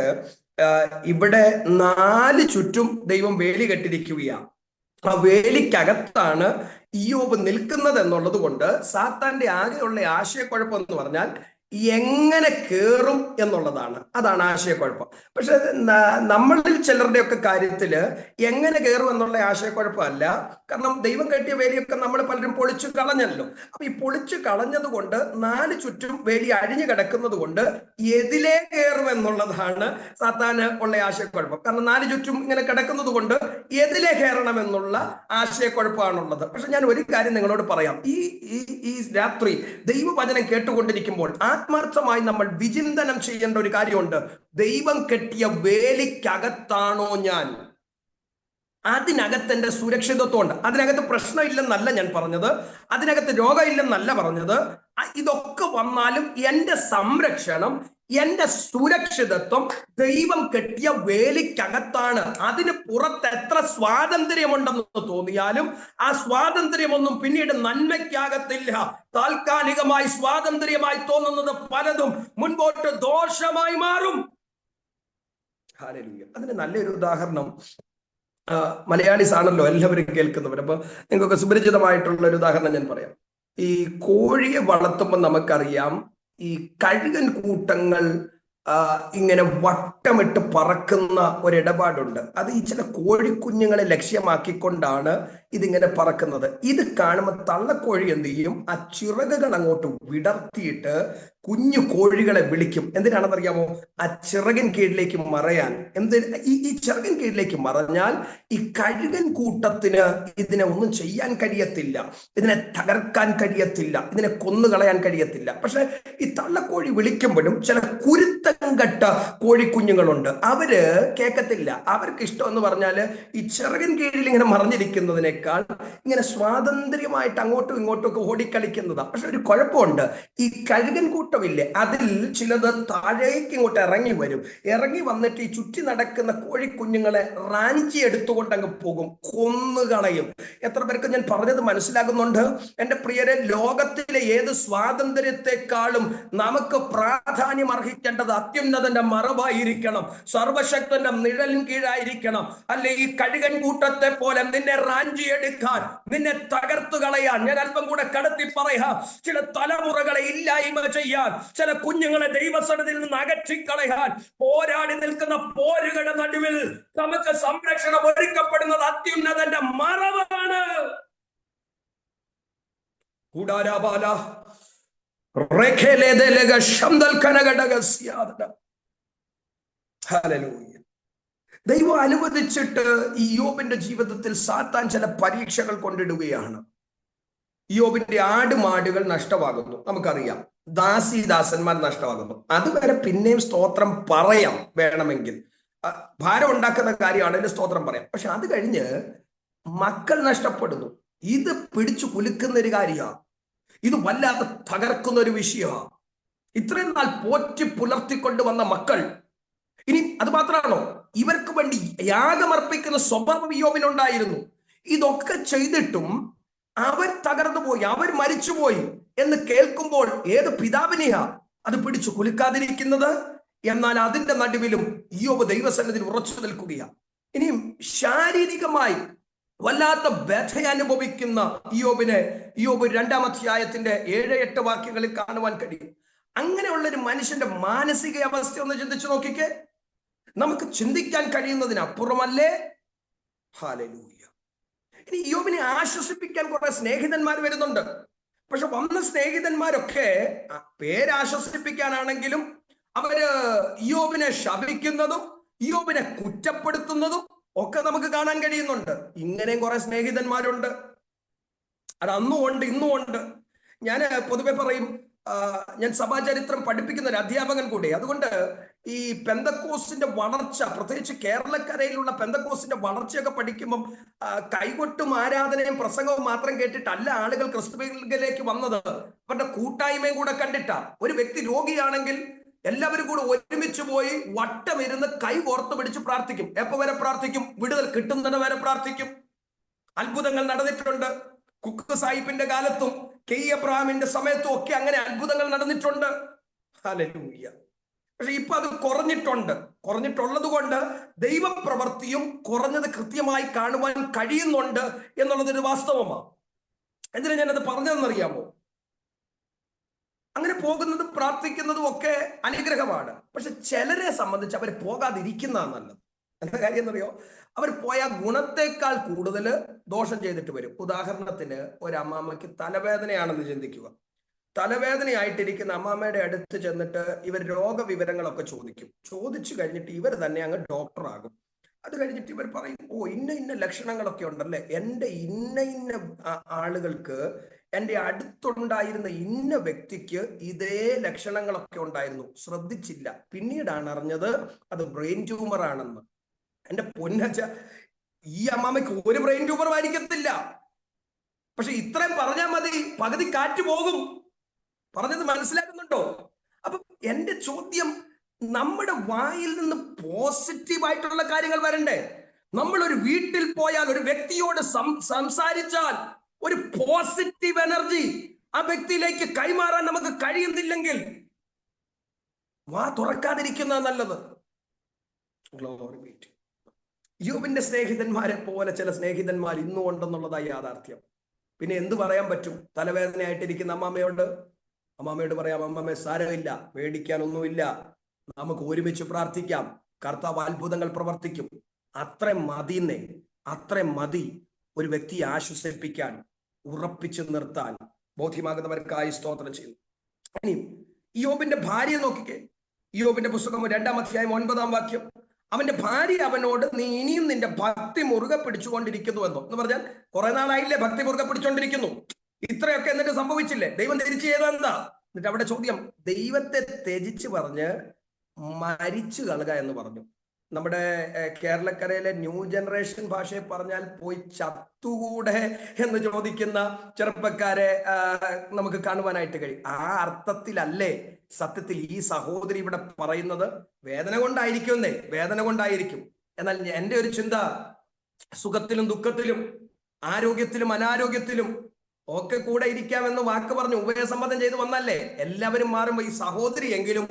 Speaker 1: ഇവിടെ 4 ചുറ്റും ദൈവം വേലി കെട്ടിരിക്കുകയാണ്. ആ വേലിക്കകത്താണ് ഇയ്യോബ് നിൽക്കുന്നത് എന്നുള്ളത് കൊണ്ട് സാത്താന്റെ ആകെയുള്ള ആശയക്കുഴപ്പം എന്ന് പറഞ്ഞാൽ എങ്ങനെ കേറും എന്നുള്ളതാണ്. അതാണ് ആശയക്കുഴപ്പം. പക്ഷെ നമ്മളിൽ ചിലരുടെയൊക്കെ കാര്യത്തില് എങ്ങനെ കയറും എന്നുള്ള ആശയക്കുഴപ്പമല്ല. കാരണം ദൈവം കെട്ടിയ വേലിയൊക്കെ നമ്മൾ പലരും പൊളിച്ചു കളഞ്ഞല്ലോ. അപ്പൊ ഈ പൊളിച്ചു കളഞ്ഞത് കൊണ്ട് 4 ചുറ്റും വേലി അഴിഞ്ഞു കിടക്കുന്നത് കൊണ്ട് എതിലേ കയറും എന്നുള്ളതാണ് സാത്താന് ഉള്ള ആശയക്കുഴപ്പം. കാരണം 4 ചുറ്റും ഇങ്ങനെ കിടക്കുന്നത് കൊണ്ട് എതിലേ കയറണം എന്നുള്ള ആശയക്കുഴപ്പമാണുള്ളത്. പക്ഷെ ഞാൻ ഒരു കാര്യം നിങ്ങളോട് പറയാം. ഈ രാത്രി ദൈവവചനം കേട്ടുകൊണ്ടിരിക്കുമ്പോൾ ആത്മാർത്ഥമായി നമ്മൾ വിചിന്തനം ചെയ്യേണ്ട ഒരു കാര്യമുണ്ട്. ദൈവം കെട്ടിയ വേലിക്കകത്താണോ ഞാൻ? അതിനകത്ത് എൻ്റെ സുരക്ഷിതത്വം ഉണ്ട്. അതിനകത്ത് പ്രശ്നമില്ലെന്നല്ല ഞാൻ പറഞ്ഞത്, അതിനകത്ത് രോഗമില്ലെന്നല്ല പറഞ്ഞത്. ഇതൊക്കെ വന്നാലും എൻ്റെ സംരക്ഷണം, എൻ്റെ സുരക്ഷിതത്വം ദൈവം കെട്ടിയ വേലിക്കകത്താണ്. അതിന് പുറത്ത് എത്ര സ്വാതന്ത്ര്യമുണ്ടെന്ന് തോന്നിയാലും ആ സ്വാതന്ത്ര്യമൊന്നും പിന്നീട് നന്മയ്ക്കാകത്തില്ല. താൽക്കാലികമായി സ്വാതന്ത്ര്യമായി തോന്നുന്നത് പലതും മുൻപോട്ട് ദോഷമായി മാറും. അതിന് നല്ലൊരു ഉദാഹരണം മലയാളീസ് ആണല്ലോ എല്ലാവരും കേൾക്കുന്നവർ. അപ്പൊ നിങ്ങൾക്കൊക്കെ സുപരിചിതമായിട്ടുള്ള ഒരു ഉദാഹരണം ഞാൻ പറയാം. ഈ കോഴിയെ വളർത്തുമ്പോൾ നമുക്കറിയാം, ഈ കഴുകൻ കൂട്ടങ്ങൾ ഇങ്ങനെ വട്ടമിട്ട് പറക്കുന്ന ഒരിടപാടുണ്ട്. അത് ഈ ചില കോഴിക്കുഞ്ഞുങ്ങളെ ലക്ഷ്യമാക്കിക്കൊണ്ടാണ് ഇതിങ്ങനെ പറക്കുന്നത്. ഇത് കാണുമ്പോൾ തള്ളക്കോഴി എന്ത് ചെയ്യും? ആ ചിറകുകൾ അങ്ങോട്ട് വിടർത്തിയിട്ട് കുഞ്ഞു കോഴികളെ വിളിക്കും. എന്തിനാണെന്നറിയാമോ? ആ ചിറകിൻ കീഴിലേക്ക് മറയാൻ. ഈ ചിറകിൻ കീഴിലേക്ക് മറഞ്ഞാൽ ഈ കഴുകൻ കൂട്ടത്തിന് ഇതിനെ ഒന്നും ചെയ്യാൻ കഴിയത്തില്ല, ഇതിനെ തകർക്കാൻ കഴിയത്തില്ല, ഇതിനെ കൊന്നുകളയാൻ കഴിയത്തില്ല. പക്ഷെ ഈ തള്ളക്കോഴി വിളിക്കുമ്പോഴും ചില കുരുത്തക്കേട് കെട്ട കോഴിക്കുഞ്ഞുങ്ങളുണ്ട്. അവര് കേൾക്കത്തില്ല. അവർക്ക് ഇഷ്ടം എന്ന് പറഞ്ഞാല് ഈ ചിറകിൻ കീഴിൽ ഇങ്ങനെ മറിഞ്ഞിരിക്കുന്നതിനേക്കാൾ ഇങ്ങനെ സ്വാതന്ത്ര്യമായിട്ട് അങ്ങോട്ടും ഇങ്ങോട്ടും ഒക്കെ ഓടിക്കളിക്കുന്നതാ. പക്ഷെ ഒരു കുഴപ്പമുണ്ട്, ഈ കഴുകൻ കൂട്ടമില്ലേ, അതിൽ ചിലത് താഴേക്ക് ഇങ്ങോട്ട് ഇറങ്ങി വരും. ഇറങ്ങി വന്നിട്ട് ഈ ചുറ്റി നടക്കുന്ന കോഴിക്കുഞ്ഞുങ്ങളെ റാഞ്ചി എടുത്തുകൊണ്ട് അങ്ങ് പോകും, കൊന്നുകളയും. എത്ര പേർക്ക് ഞാൻ പറഞ്ഞത് മനസ്സിലാകുന്നുണ്ട്? എന്റെ പ്രിയരെ, ലോകത്തിലെ ഏത് സ്വാതന്ത്ര്യത്തെക്കാളും നമുക്ക് പ്രാധാന്യം അർഹിക്കേണ്ടത് അത്യുന്നതന്റെ മറവായിരിക്കണം, സർവശക്തന്റെ നിഴലിൻ കീഴായിരിക്കണം. അല്ലെ ഈ കഴുകൻ കൂട്ടത്തെ പോലെ നിന്നെ റാഞ്ചിയെടുക്കാൻ, നിന്നെ തകർത്തു കളയാൻ, ഞാൻ അല്പം കൂടെ കടത്തി പറയാം, ചില തലമുറകളെ ഇല്ലായ്മ ചെയ്യാൻ, ചില കുഞ്ഞുങ്ങളെ ദൈവസന്നിധിയിൽ നിന്ന് അകറ്റിക്കളയാൻ പോരാടി നിൽക്കുന്ന പോരുകളുടെ നടുവിൽ നമുക്ക് സംരക്ഷണം ഒരുക്കപ്പെടുന്നത് അത്യുന്നതന്റെ മറവാണ്. കൂടാരാബാല ദൈവം അനുവദിച്ചിട്ട് ഈ യോബിന്റെ ജീവിതത്തിൽ സാത്താൻ ചില പരീക്ഷകൾ കൊണ്ടിടുകയാണ്. യോബിന്റെ ആടുമാടുകൾ നഷ്ടമാകുന്നു, നമുക്കറിയാം. ദാസന്മാർ നഷ്ടമാകുന്നു. അതുവരെ പിന്നെയും സ്തോത്രം പറയാം, വേണമെങ്കിൽ ഭാരം ഉണ്ടാക്കുന്ന കാര്യമാണ്, അതിന്റെ സ്തോത്രം പറയാം. പക്ഷെ അത് കഴിഞ്ഞ് മക്കൾ നഷ്ടപ്പെടുന്നു. ഇത് പിടിച്ചു കുലുക്കുന്ന ഒരു കാര്യമാണ്. ഇത് വല്ലാതെ തകർക്കുന്ന ഒരു വിഷയമാണ്. ഇത്രയും നാൾ പോറ്റി പുലർത്തിക്കൊണ്ട് വന്ന മക്കൾ, ഇനി അത് മാത്രമാണോ, ഇവർക്ക് വേണ്ടി യാഗമർപ്പിക്കുന്ന സ്വഭാവം യോബിനുണ്ടായിരുന്നു. ഇതൊക്കെ ചെയ്തിട്ടും അവർ തകർന്നു പോയി, അവർ മരിച്ചുപോയി എന്ന് കേൾക്കുമ്പോൾ ഏത് പിതാവിനെയാ അത് പിടിച്ചു കുലുക്കാതിരിക്കുന്നത്? എന്നാൽ അതിന്റെ നടുവിലും യോബ് ദൈവസന്നിധിയിൽ ഉറച്ചു നിൽക്കുകയാണ്. ഇനിയും ശാരീരികമായി വല്ലാത്ത വ്യഥ അനുഭവിക്കുന്ന യോബിനെ യോബ് 2-ാം അധ്യായത്തിന്റെ 7-8 വാക്യങ്ങളിൽ കാണുവാൻ കഴിയും. അങ്ങനെയുള്ള ഒരു മനുഷ്യന്റെ മാനസിക അവസ്ഥ ഒന്ന് ചിന്തിച്ചു നോക്കിക്കേ. നമുക്ക് ചിന്തിക്കാൻ കഴിയുന്നതിനപ്പുറമല്ലേ? ഹല്ലേലൂയ. ഇനി യോബിനെ ആശ്വസിപ്പിക്കാൻ കുറെ സ്നേഹിതന്മാർ വരുന്നുണ്ട്. പക്ഷെ വന്ന സ്നേഹിതന്മാരൊക്കെ പേരാശ്വസിപ്പിക്കാനാണെങ്കിലും അവര് യോബിനെ ശപിക്കുന്നതും യോബിനെ കുറ്റപ്പെടുത്തുന്നതും ഒക്കെ നമുക്ക് കാണാൻ കഴിയുന്നുണ്ട്. ഇങ്ങനെയും കുറെ സ്നേഹിതന്മാരുണ്ട്. അത് അന്നും ഉണ്ട്, ഇന്നും ഉണ്ട്. ഞാൻ പൊതുവെ പറയും, ഞാൻ സഭാചരിത്രം പഠിപ്പിക്കുന്ന ഒരു അധ്യാപകൻ കൂടി. അതുകൊണ്ട് ഈ പെന്തക്കോസിന്റെ വളർച്ച, പ്രത്യേകിച്ച് കേരളക്കരയിലുള്ള പെന്തക്കോസിന്റെ വളർച്ചയൊക്കെ പഠിക്കുമ്പം കൈകൊട്ടും ആരാധനയും പ്രസംഗവും മാത്രം കേട്ടിട്ടല്ല ആളുകൾ ക്രിസ്തുവിലേക്ക് വന്നത്. അവരുടെ കൂട്ടായ്മയും കൂടെ കണ്ടിട്ടാ. ഒരു വ്യക്തി രോഗിയാണെങ്കിൽ എല്ലാവരും കൂടെ ഒരുമിച്ച് പോയി വട്ടം ഇരുന്ന് കൈ ഓർത്ത് പിടിച്ച് പ്രാർത്ഥിക്കും. എപ്പോ വരെ പ്രാർത്ഥിക്കും? വിടുതൽ കിട്ടുന്നത് വരെ പ്രാർത്ഥിക്കും. അത്ഭുതങ്ങൾ നടന്നിട്ടുണ്ട്. കുക്ക് സാഹിബിന്റെ കാലത്തും കെ എബ്രഹാമിന്റെ സമയത്തും ഒക്കെ അങ്ങനെ അത്ഭുതങ്ങൾ നടന്നിട്ടുണ്ട്. ഹല്ലേലൂയ. പക്ഷെ ഇപ്പൊ അത് കുറഞ്ഞിട്ടുള്ളത് കൊണ്ട് ദൈവപ്രവൃത്തിയും കുറഞ്ഞത് കൃത്യമായി കാണുവാൻ കഴിയുന്നുണ്ട് എന്നുള്ളതൊരു വാസ്തവമാണ്. എന്തിനാ ഞാനത് പറഞ്ഞതെന്നറിയാമോ? അങ്ങനെ പോകുന്നതും പ്രാർത്ഥിക്കുന്നതും ഒക്കെ അനുഗ്രഹമാണ്. പക്ഷെ ചിലരെ സംബന്ധിച്ച് അവർ പോകാതിരിക്കുന്നതാണ് നല്ലത്. എന്താ കാര്യം എന്നറിയോ? അവർ പോയ ഗുണത്തെക്കാൾ കൂടുതൽ ദോഷം ചെയ്തിട്ട് വരും. ഉദാഹരണത്തിന്, ഒരു അമ്മാമ്മയ്ക്ക് തലവേദനയാണെന്ന് ചിന്തിക്കുക. തലവേദനയായിട്ടിരിക്കുന്ന അമ്മാമ്മയുടെ അടുത്ത് ചെന്നിട്ട് ഇവർ രോഗവിവരങ്ങളൊക്കെ ചോദിച്ചു കഴിഞ്ഞിട്ട് ഇവർ തന്നെ അങ്ങ് ഡോക്ടറാകും. അത് കഴിഞ്ഞിട്ട് ഇവർ പറയും, ഓ ഇന്ന ലക്ഷണങ്ങളൊക്കെ ഉണ്ടല്ലേ, എൻ്റെ ഇന്ന ആളുകൾക്ക്, എൻ്റെ അടുത്തുണ്ടായിരുന്ന ഇന്ന വ്യക്തിക്ക് ഇതേ ലക്ഷണങ്ങളൊക്കെ ഉണ്ടായിരുന്നു, ശ്രദ്ധിച്ചില്ല, പിന്നീടാണ് അറിഞ്ഞത് അത് ബ്രെയിൻ ട്യൂമർ ആണെന്ന്. എൻ്റെ പൊന്നച്ച, ഈ അമ്മാമ്മയ്ക്ക് ഒരു ബ്രെയിൻ ട്യൂമർ ആയിരിക്കത്തില്ല. പക്ഷെ ഇത്രയും പറഞ്ഞാൽ മതി, പകുതി കാറ്റ് പോകും. പറഞ്ഞത് മനസ്സിലാക്കുന്നുണ്ടോ? അപ്പൊ എന്റെ ചോദ്യം, നമ്മുടെ വായിൽ നിന്ന് പോസിറ്റീവായിട്ടുള്ള കാര്യങ്ങൾ വരണ്ടേ? നമ്മൾ ഒരു വീട്ടിൽ പോയാൽ, ഒരു വ്യക്തിയോട് സംസാരിച്ചാൽ ഒരു പോസിറ്റീവ് എനർജി ആ വ്യക്തിയിലേക്ക് കൈമാറാൻ നമുക്ക് കഴിയുന്നില്ലെങ്കിൽ വാ തുറക്കാതിരിക്കുന്ന നല്ലത്. യോബിന്റെ സ്നേഹിതന്മാരെ പോലെ ചില സ്നേഹിതന്മാർ ഇന്നും ഉണ്ടെന്നുള്ളതായി യാഥാർത്ഥ്യം. പിന്നെ എന്ത് പറയാൻ പറ്റും? തലവേദനയായിട്ടിരിക്കുന്ന അമ്മാമ്മയോട് പറയാം, അമ്മാമ്മ സാരമില്ല, പേടിക്കാനൊന്നുമില്ല, നമുക്ക് ഒരുമിച്ച് പ്രാർത്ഥിക്കാം, കർത്താവ് അത്ഭുതങ്ങൾ പ്രവർത്തിക്കും. അത്രയും മതി ഒരു വ്യക്തിയെ ആശ്വസിപ്പിക്കാൻ, ഉറപ്പിച്ചു നിർത്താൻ. ബോധ്യമാകുന്നവർക്കായി സ്തോത്രം ചെയ്യുന്നു. ഇനി യോബിന്റെ ഭാര്യ നോക്കിക്കേ. യോബിന്റെ പുസ്തകം 2-ാം അധ്യായം 9-ാം വാക്യം. അവന്റെ ഭാര്യ അവനോട്, നീ ഇനിയും നിന്റെ ഭക്തി മുറുകെ പിടിച്ചുകൊണ്ടിരിക്കുന്നു എന്ന് പറഞ്ഞാൽ, കുറെ നാളായില്ലേ ഭക്തി മുറുകെ പിടിച്ചുകൊണ്ടിരിക്കുന്നു, ഇത്രയൊക്കെ എന്നിട്ട് സംഭവിച്ചില്ലേ? ദൈവം തിരിച്ചു ചെയ്തെന്താ? എന്നിട്ട് അവിടെ ചോദ്യം, ദൈവത്തെ ത്യജിച്ച് പറഞ്ഞ് മരിച്ചു കളക എന്ന് പറഞ്ഞു. നമ്മുടെ കേരളക്കരയിലെ ന്യൂ ജനറേഷൻ ഭാഷയെ പറഞ്ഞാൽ പോയി ചത്തുകൂടെ എന്ന് ചോദിക്കുന്ന ചെറുപ്പക്കാരെ നമുക്ക് കാണുവാനായിട്ട് കഴിയും. ആ അർത്ഥത്തിലല്ലേ സത്യത്തിൽ ഈ സഹോദരി ഇവിടെ പറയുന്നത്. വേദന കൊണ്ടായിരിക്കും, വേദന കൊണ്ടായിരിക്കും. എന്നാൽ എൻ്റെ ഒരു ചിന്ത, സുഖത്തിലും ദുഃഖത്തിലും ആരോഗ്യത്തിലും അനാരോഗ്യത്തിലും ഒക്കെ കൂടെ ഇരിക്കാമെന്ന് വാക്ക് പറഞ്ഞു ഉഭയസമ്മതം ചെയ്ത് വന്നല്ലേ. എല്ലാവരും മാറുമ്പോൾ ഈ സഹോദരി എങ്കിലും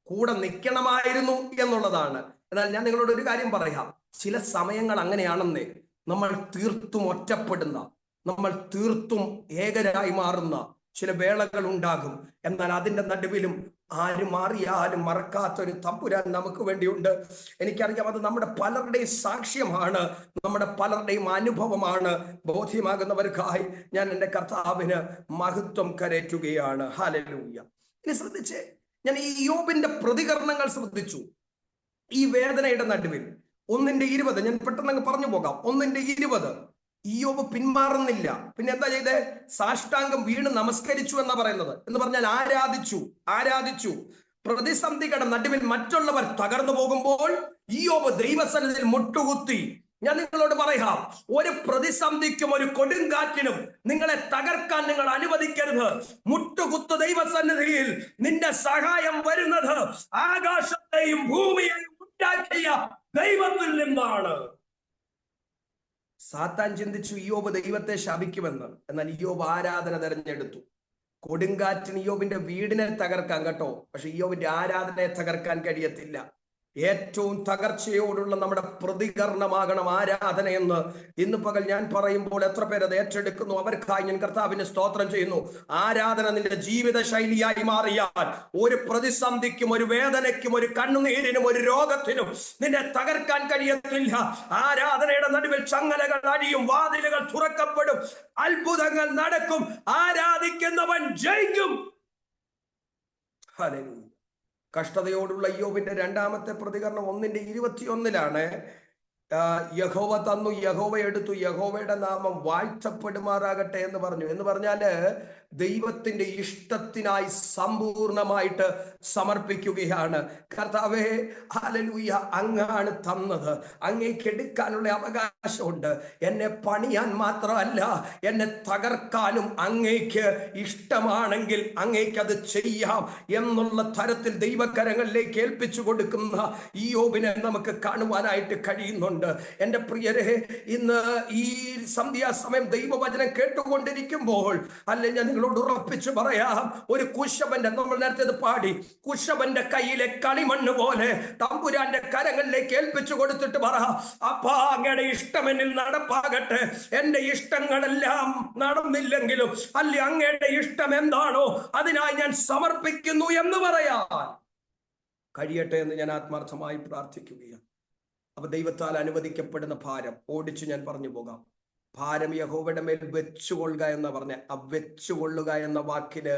Speaker 1: കൂടെ നിൽക്കണമായിരുന്നു എന്നുള്ളതാണ്. എന്നാൽ ഞാൻ നിങ്ങളോട് ഒരു കാര്യം പറയാം, ചില സമയങ്ങൾ അങ്ങനെയാണെന്നേ. നമ്മൾ തീർത്തും ഒറ്റപ്പെടുന്ന, നമ്മൾ തീർത്തും ഏകരായി മാറുന്ന ചില വേളകൾ ഉണ്ടാകും. എന്നാൽ അതിന്റെ നടുവിലും ആര് മാറിയാലും മറക്കാത്തൊരു തമ്പുരാൻ നമുക്ക് വേണ്ടിയുണ്ട്. എനിക്കറിയാം, അത് നമ്മുടെ പലരുടെയും സാക്ഷ്യമാണ്, നമ്മുടെ പലരുടെയും അനുഭവമാണ്. ബോധ്യമാകുന്നവർക്കായി ഞാൻ എൻ്റെ കർത്താവിന് മഹത്വം കരേറ്റുകയാണ്. ഹല്ലേലൂയ. ഇനി ശ്രദ്ധിച്ചേ, ഞാൻ ഈ യോബിന്റെ പ്രതികരണങ്ങൾ ശ്രദ്ധിച്ചു. ഈ വേദനയുടെ നടുവിൽ 1:20 ഞാൻ പെട്ടെന്ന് പറഞ്ഞു പോകാം. 1:20 ഇയ്യോബ് പിന്മാറുന്നില്ല. പിന്നെ എന്താ ചെയ്തേ? സാഷ്ടാംഗം വീണ് നമസ്കരിച്ചു എന്നാ പറയുന്നത്. എന്ന് പറഞ്ഞാൽ ആരാധിച്ചു. പ്രതിസന്ധികളുടെ നടുവിൽ മറ്റുള്ളവർ തകർന്നു പോകുമ്പോൾ ഇയ്യോബ് ദൈവസന്നിധിയിൽ മുട്ടുകുത്തി. ഞാൻ നിങ്ങളോട് പറയാം, ഒരു പ്രതിസന്ധിക്കും ഒരു കൊടുങ്കാറ്റിനും നിങ്ങളെ തകർക്കാൻ നിങ്ങൾ അനുവദിക്കരുത്. മുട്ടുകുത്ത് ദൈവസന്നിധിയിൽ. നിന്റെ സഹായം വരുന്നത് ആകാശത്തെയും ഭൂമിയെയും ഉണ്ടാക്കിയ ദൈവത്തിൽ നിന്നാണ്. സാത്താൻ ചിന്തിച്ചു ഇയ്യോബ് ദൈവത്തെ ശപിക്കുമെന്ന്. എന്നാൽ ഇയ്യോബ് ആരാധന തെരഞ്ഞെടുത്തു. കൊടുങ്കാറ്റിന് ഇയ്യോബിന്റെ വീടിനെ തകർക്കാൻ കേട്ടോ, പക്ഷെ ഇയ്യോബിന്റെ ആരാധനയെ തകർക്കാൻ കഴിയത്തില്ല. ഏറ്റവും തകർച്ചയോടുള്ള നമ്മുടെ പ്രതികരണമാകണം ആരാധനയെന്ന് ഇന്ന് പകൽ ഞാൻ പറയുമ്പോൾ എത്ര പേര് അത് ഏറ്റെടുക്കുന്നു, അവർക്കായി ഞാൻ കർത്താവിന് സ്തോത്രം ചെയ്യുന്നു. ആരാധന നിന്റെ ജീവിത ശൈലിയായി മാറിയാൽ ഒരു പ്രതിസന്ധിക്കും, ഒരു വേദനയ്ക്കും, ഒരു കണ്ണുനീരിനും, ഒരു രോഗത്തിനും നിന്നെ തകർക്കാൻ കഴിയത്തില്ല. ആരാധനയുടെ നടുവിൽ ചങ്ങലകൾ അടിയും, വാതിലുകൾ തുറക്കപ്പെടും, അത്ഭുതങ്ങൾ നടക്കും. ആരാധിക്കുന്നവൻ ജയിക്കും. ഹല്ലേലൂയ. കഷ്ടതയോടുള്ള ഇയ്യോബിന്റെ രണ്ടാമത്തെ പ്രതികരണം 1:21 യഹോവ തന്നു, യഹോവ എടുത്തു, യഹോവയുടെ നാമം വാഴ്ത്തപ്പെടുമാറാകട്ടെ എന്ന് പറഞ്ഞു. എന്ന് പറഞ്ഞാല് ദൈവത്തിന്റെ ഇഷ്ടത്തിനായി സമ്പൂർണമായിട്ട് സമർപ്പിക്കുകയാണ്. കർത്താവേ, ഹല്ലേലൂയ, അങ്ങാണ് തന്നത്, അങ്ങേക്ക് എടുക്കാനുള്ള അവകാശമുണ്ട്. എന്നെ പണിയാൻ മാത്രമല്ല, എന്നെ തകർക്കാനും അങ്ങേക്ക് ഇഷ്ടമാണെങ്കിൽ അങ്ങേക്ക് അത് ചെയ്യാം എന്നുള്ള തരത്തിൽ ദൈവകരങ്ങളിലേക്ക് ഏൽപ്പിച്ചു കൊടുക്കുന്ന ഇയ്യോബിനെ നമുക്ക് കാണുവാനായിട്ട് കഴിയുന്നുണ്ട്. എന്റെ പ്രിയരെ, ഇന്ന് ഈ സന്ധ്യാസമയം ദൈവവചനം കേട്ടുകൊണ്ടിരിക്കുമ്പോൾ ഞാൻ നിങ്ങളോട് ഉറപ്പിച്ചു പറയാം, ഒരു കുശവന്റെ, നമ്മൾ നേരത്തെ പാടി, കുശവന്റെ കയ്യിലെ കളിമണ്ണ് പോലെ തമ്പുരാന്റെ കരങ്ങളിലേക്ക് ഏൽപ്പിച്ചു കൊടുത്തിട്ട് പറ, അപ്പാ അങ്ങയുടെ ഇഷ്ടം എന്നിൽ നടപ്പാകട്ടെ. എന്റെ ഇഷ്ടങ്ങളെല്ലാം നടന്നില്ലെങ്കിലും അങ്ങയുടെ ഇഷ്ടം എന്താണോ അതിനായി ഞാൻ സമർപ്പിക്കുന്നു എന്ന് പറയാൻ കഴിയട്ടെ എന്ന് ഞാൻ ആത്മാർത്ഥമായി പ്രാർത്ഥിക്കുകയാണ്. അപ്പൊ ദൈവത്താൽ അനുവദിക്കപ്പെടുന്ന ഭാരം ഓടിച്ചു ഞാൻ പറഞ്ഞു പോകാം. ഭാരം യഹോവയുടെ മേൽ വെച്ചുകൊള്ളുക എന്ന് പറഞ്ഞ ആ വെച്ചുകൊള്ളുക എന്ന വാക്കിന്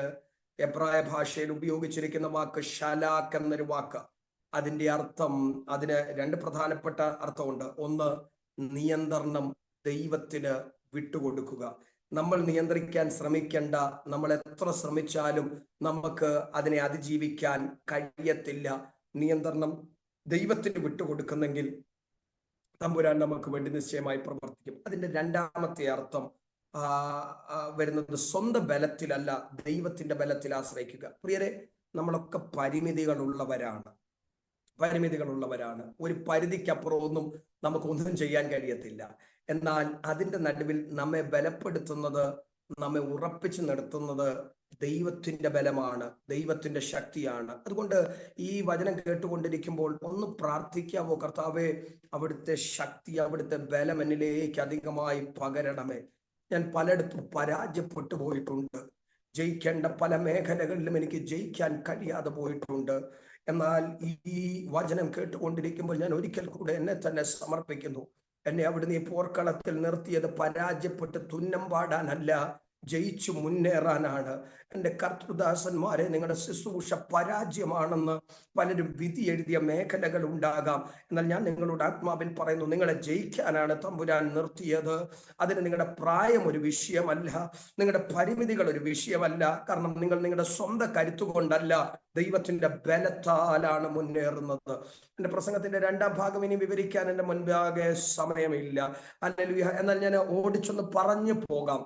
Speaker 1: എബ്രായ ഭാഷയിൽ ഉപയോഗിച്ചിരിക്കുന്ന വാക്ക് ഷലാക്ക് എന്നൊരു വാക്ക്. അതിന്റെ അർത്ഥം, അതിന് രണ്ട് പ്രധാനപ്പെട്ട അർത്ഥമുണ്ട്. ഒന്ന്, നിയന്ത്രണം ദൈവത്തിന് വിട്ടുകൊടുക്കുക. നമ്മൾ നിയന്ത്രിക്കാൻ ശ്രമിക്കേണ്ട, നമ്മൾ എത്ര ശ്രമിച്ചാലും നമുക്ക് അതിനെ അതിജീവിക്കാൻ കഴിയത്തില്ല. നിയന്ത്രണം ദൈവത്തിന് വിട്ടുകൊടുക്കുന്നെങ്കിൽ തമ്പുരാൻ നമുക്ക് വേണ്ടി നിശ്ചയമായി പ്രവർത്തിക്കും. അതിന്റെ രണ്ടാമത്തെ അർത്ഥം വരുന്നത് സ്വന്തം ബലത്തിലല്ല, ദൈവത്തിന്റെ ബലത്തിൽ ആശ്രയിക്കുക. പ്രിയരെ, നമ്മളൊക്കെ പരിമിതികളുള്ളവരാണ്. ഒരു പരിധിക്കപ്പുറമൊന്നും നമുക്കൊന്നും ചെയ്യാൻ കഴിയത്തില്ല. എന്നാൽ അതിന്റെ നടുവിൽ നമ്മെ ബലപ്പെടുത്തുന്നത്, നമ്മെ ഉറപ്പിച്ചു നിർത്തുന്നത് ദൈവത്തിന്റെ ബലമാണ്, ദൈവത്തിന്റെ ശക്തിയാണ്. അതുകൊണ്ട് ഈ വചനം കേട്ടുകൊണ്ടിരിക്കുമ്പോൾ ഒന്ന് പ്രാർത്ഥിക്കാവോ? കർത്താവേ, അവിടുത്തെ ശക്തി, അവിടുത്തെ ബലം എന്നിലേക്ക് അധികമായി പകരണമേ. ഞാൻ പലയിടത്തും പരാജയപ്പെട്ടു പോയിട്ടുണ്ട്. ജയിക്കേണ്ട പല മേഖലകളിലും എനിക്ക് ജയിക്കാൻ കഴിയാതെ പോയിട്ടുണ്ട്. എന്നാൽ ഈ വചനം കേട്ടുകൊണ്ടിരിക്കുമ്പോൾ ഞാൻ ഒരിക്കൽ കൂടെ എന്നെ തന്നെ സമർപ്പിക്കുന്നു. എന്നെ അവിടുന്ന് ഈ പോർക്കളത്തിൽ നിർത്തിയത് പരാജയപ്പെട്ട് തുന്നം പാടാനല്ല, ജയിച്ചു മുന്നേറാനാണ്. എൻ്റെ കർത്തൃദാസന്മാരെ, നിങ്ങളുടെ ശുശ്രൂഷ പരാജയമാണെന്ന് പലരും വിധി എഴുതിയ മേഖലകൾ ഉണ്ടാകാം. എന്നാൽ ഞാൻ നിങ്ങളോട് ആത്മാവിൽ പറയുന്നു, നിങ്ങളെ ജയിക്കാനാണ് തമ്പുരാൻ നിർത്തിയത്. അതിന് നിങ്ങളുടെ പ്രായം ഒരു വിഷയമല്ല, നിങ്ങളുടെ പരിമിതികൾ ഒരു വിഷയമല്ല. കാരണം നിങ്ങൾ നിങ്ങളുടെ സ്വന്തം കരുത്തുകൊണ്ടല്ല, ദൈവത്തിന്റെ ബലത്താലാണ് മുന്നേറുന്നത്. എൻ്റെ പ്രസംഗത്തിന്റെ രണ്ടാം ഭാഗം ഇനി വിവരിക്കാൻ എൻ്റെ മുൻപാകെ സമയമില്ല. ഹല്ലേലൂയ. എന്നാൽ ഞാൻ ഓടിച്ചൊന്ന് പറഞ്ഞു പോകാം.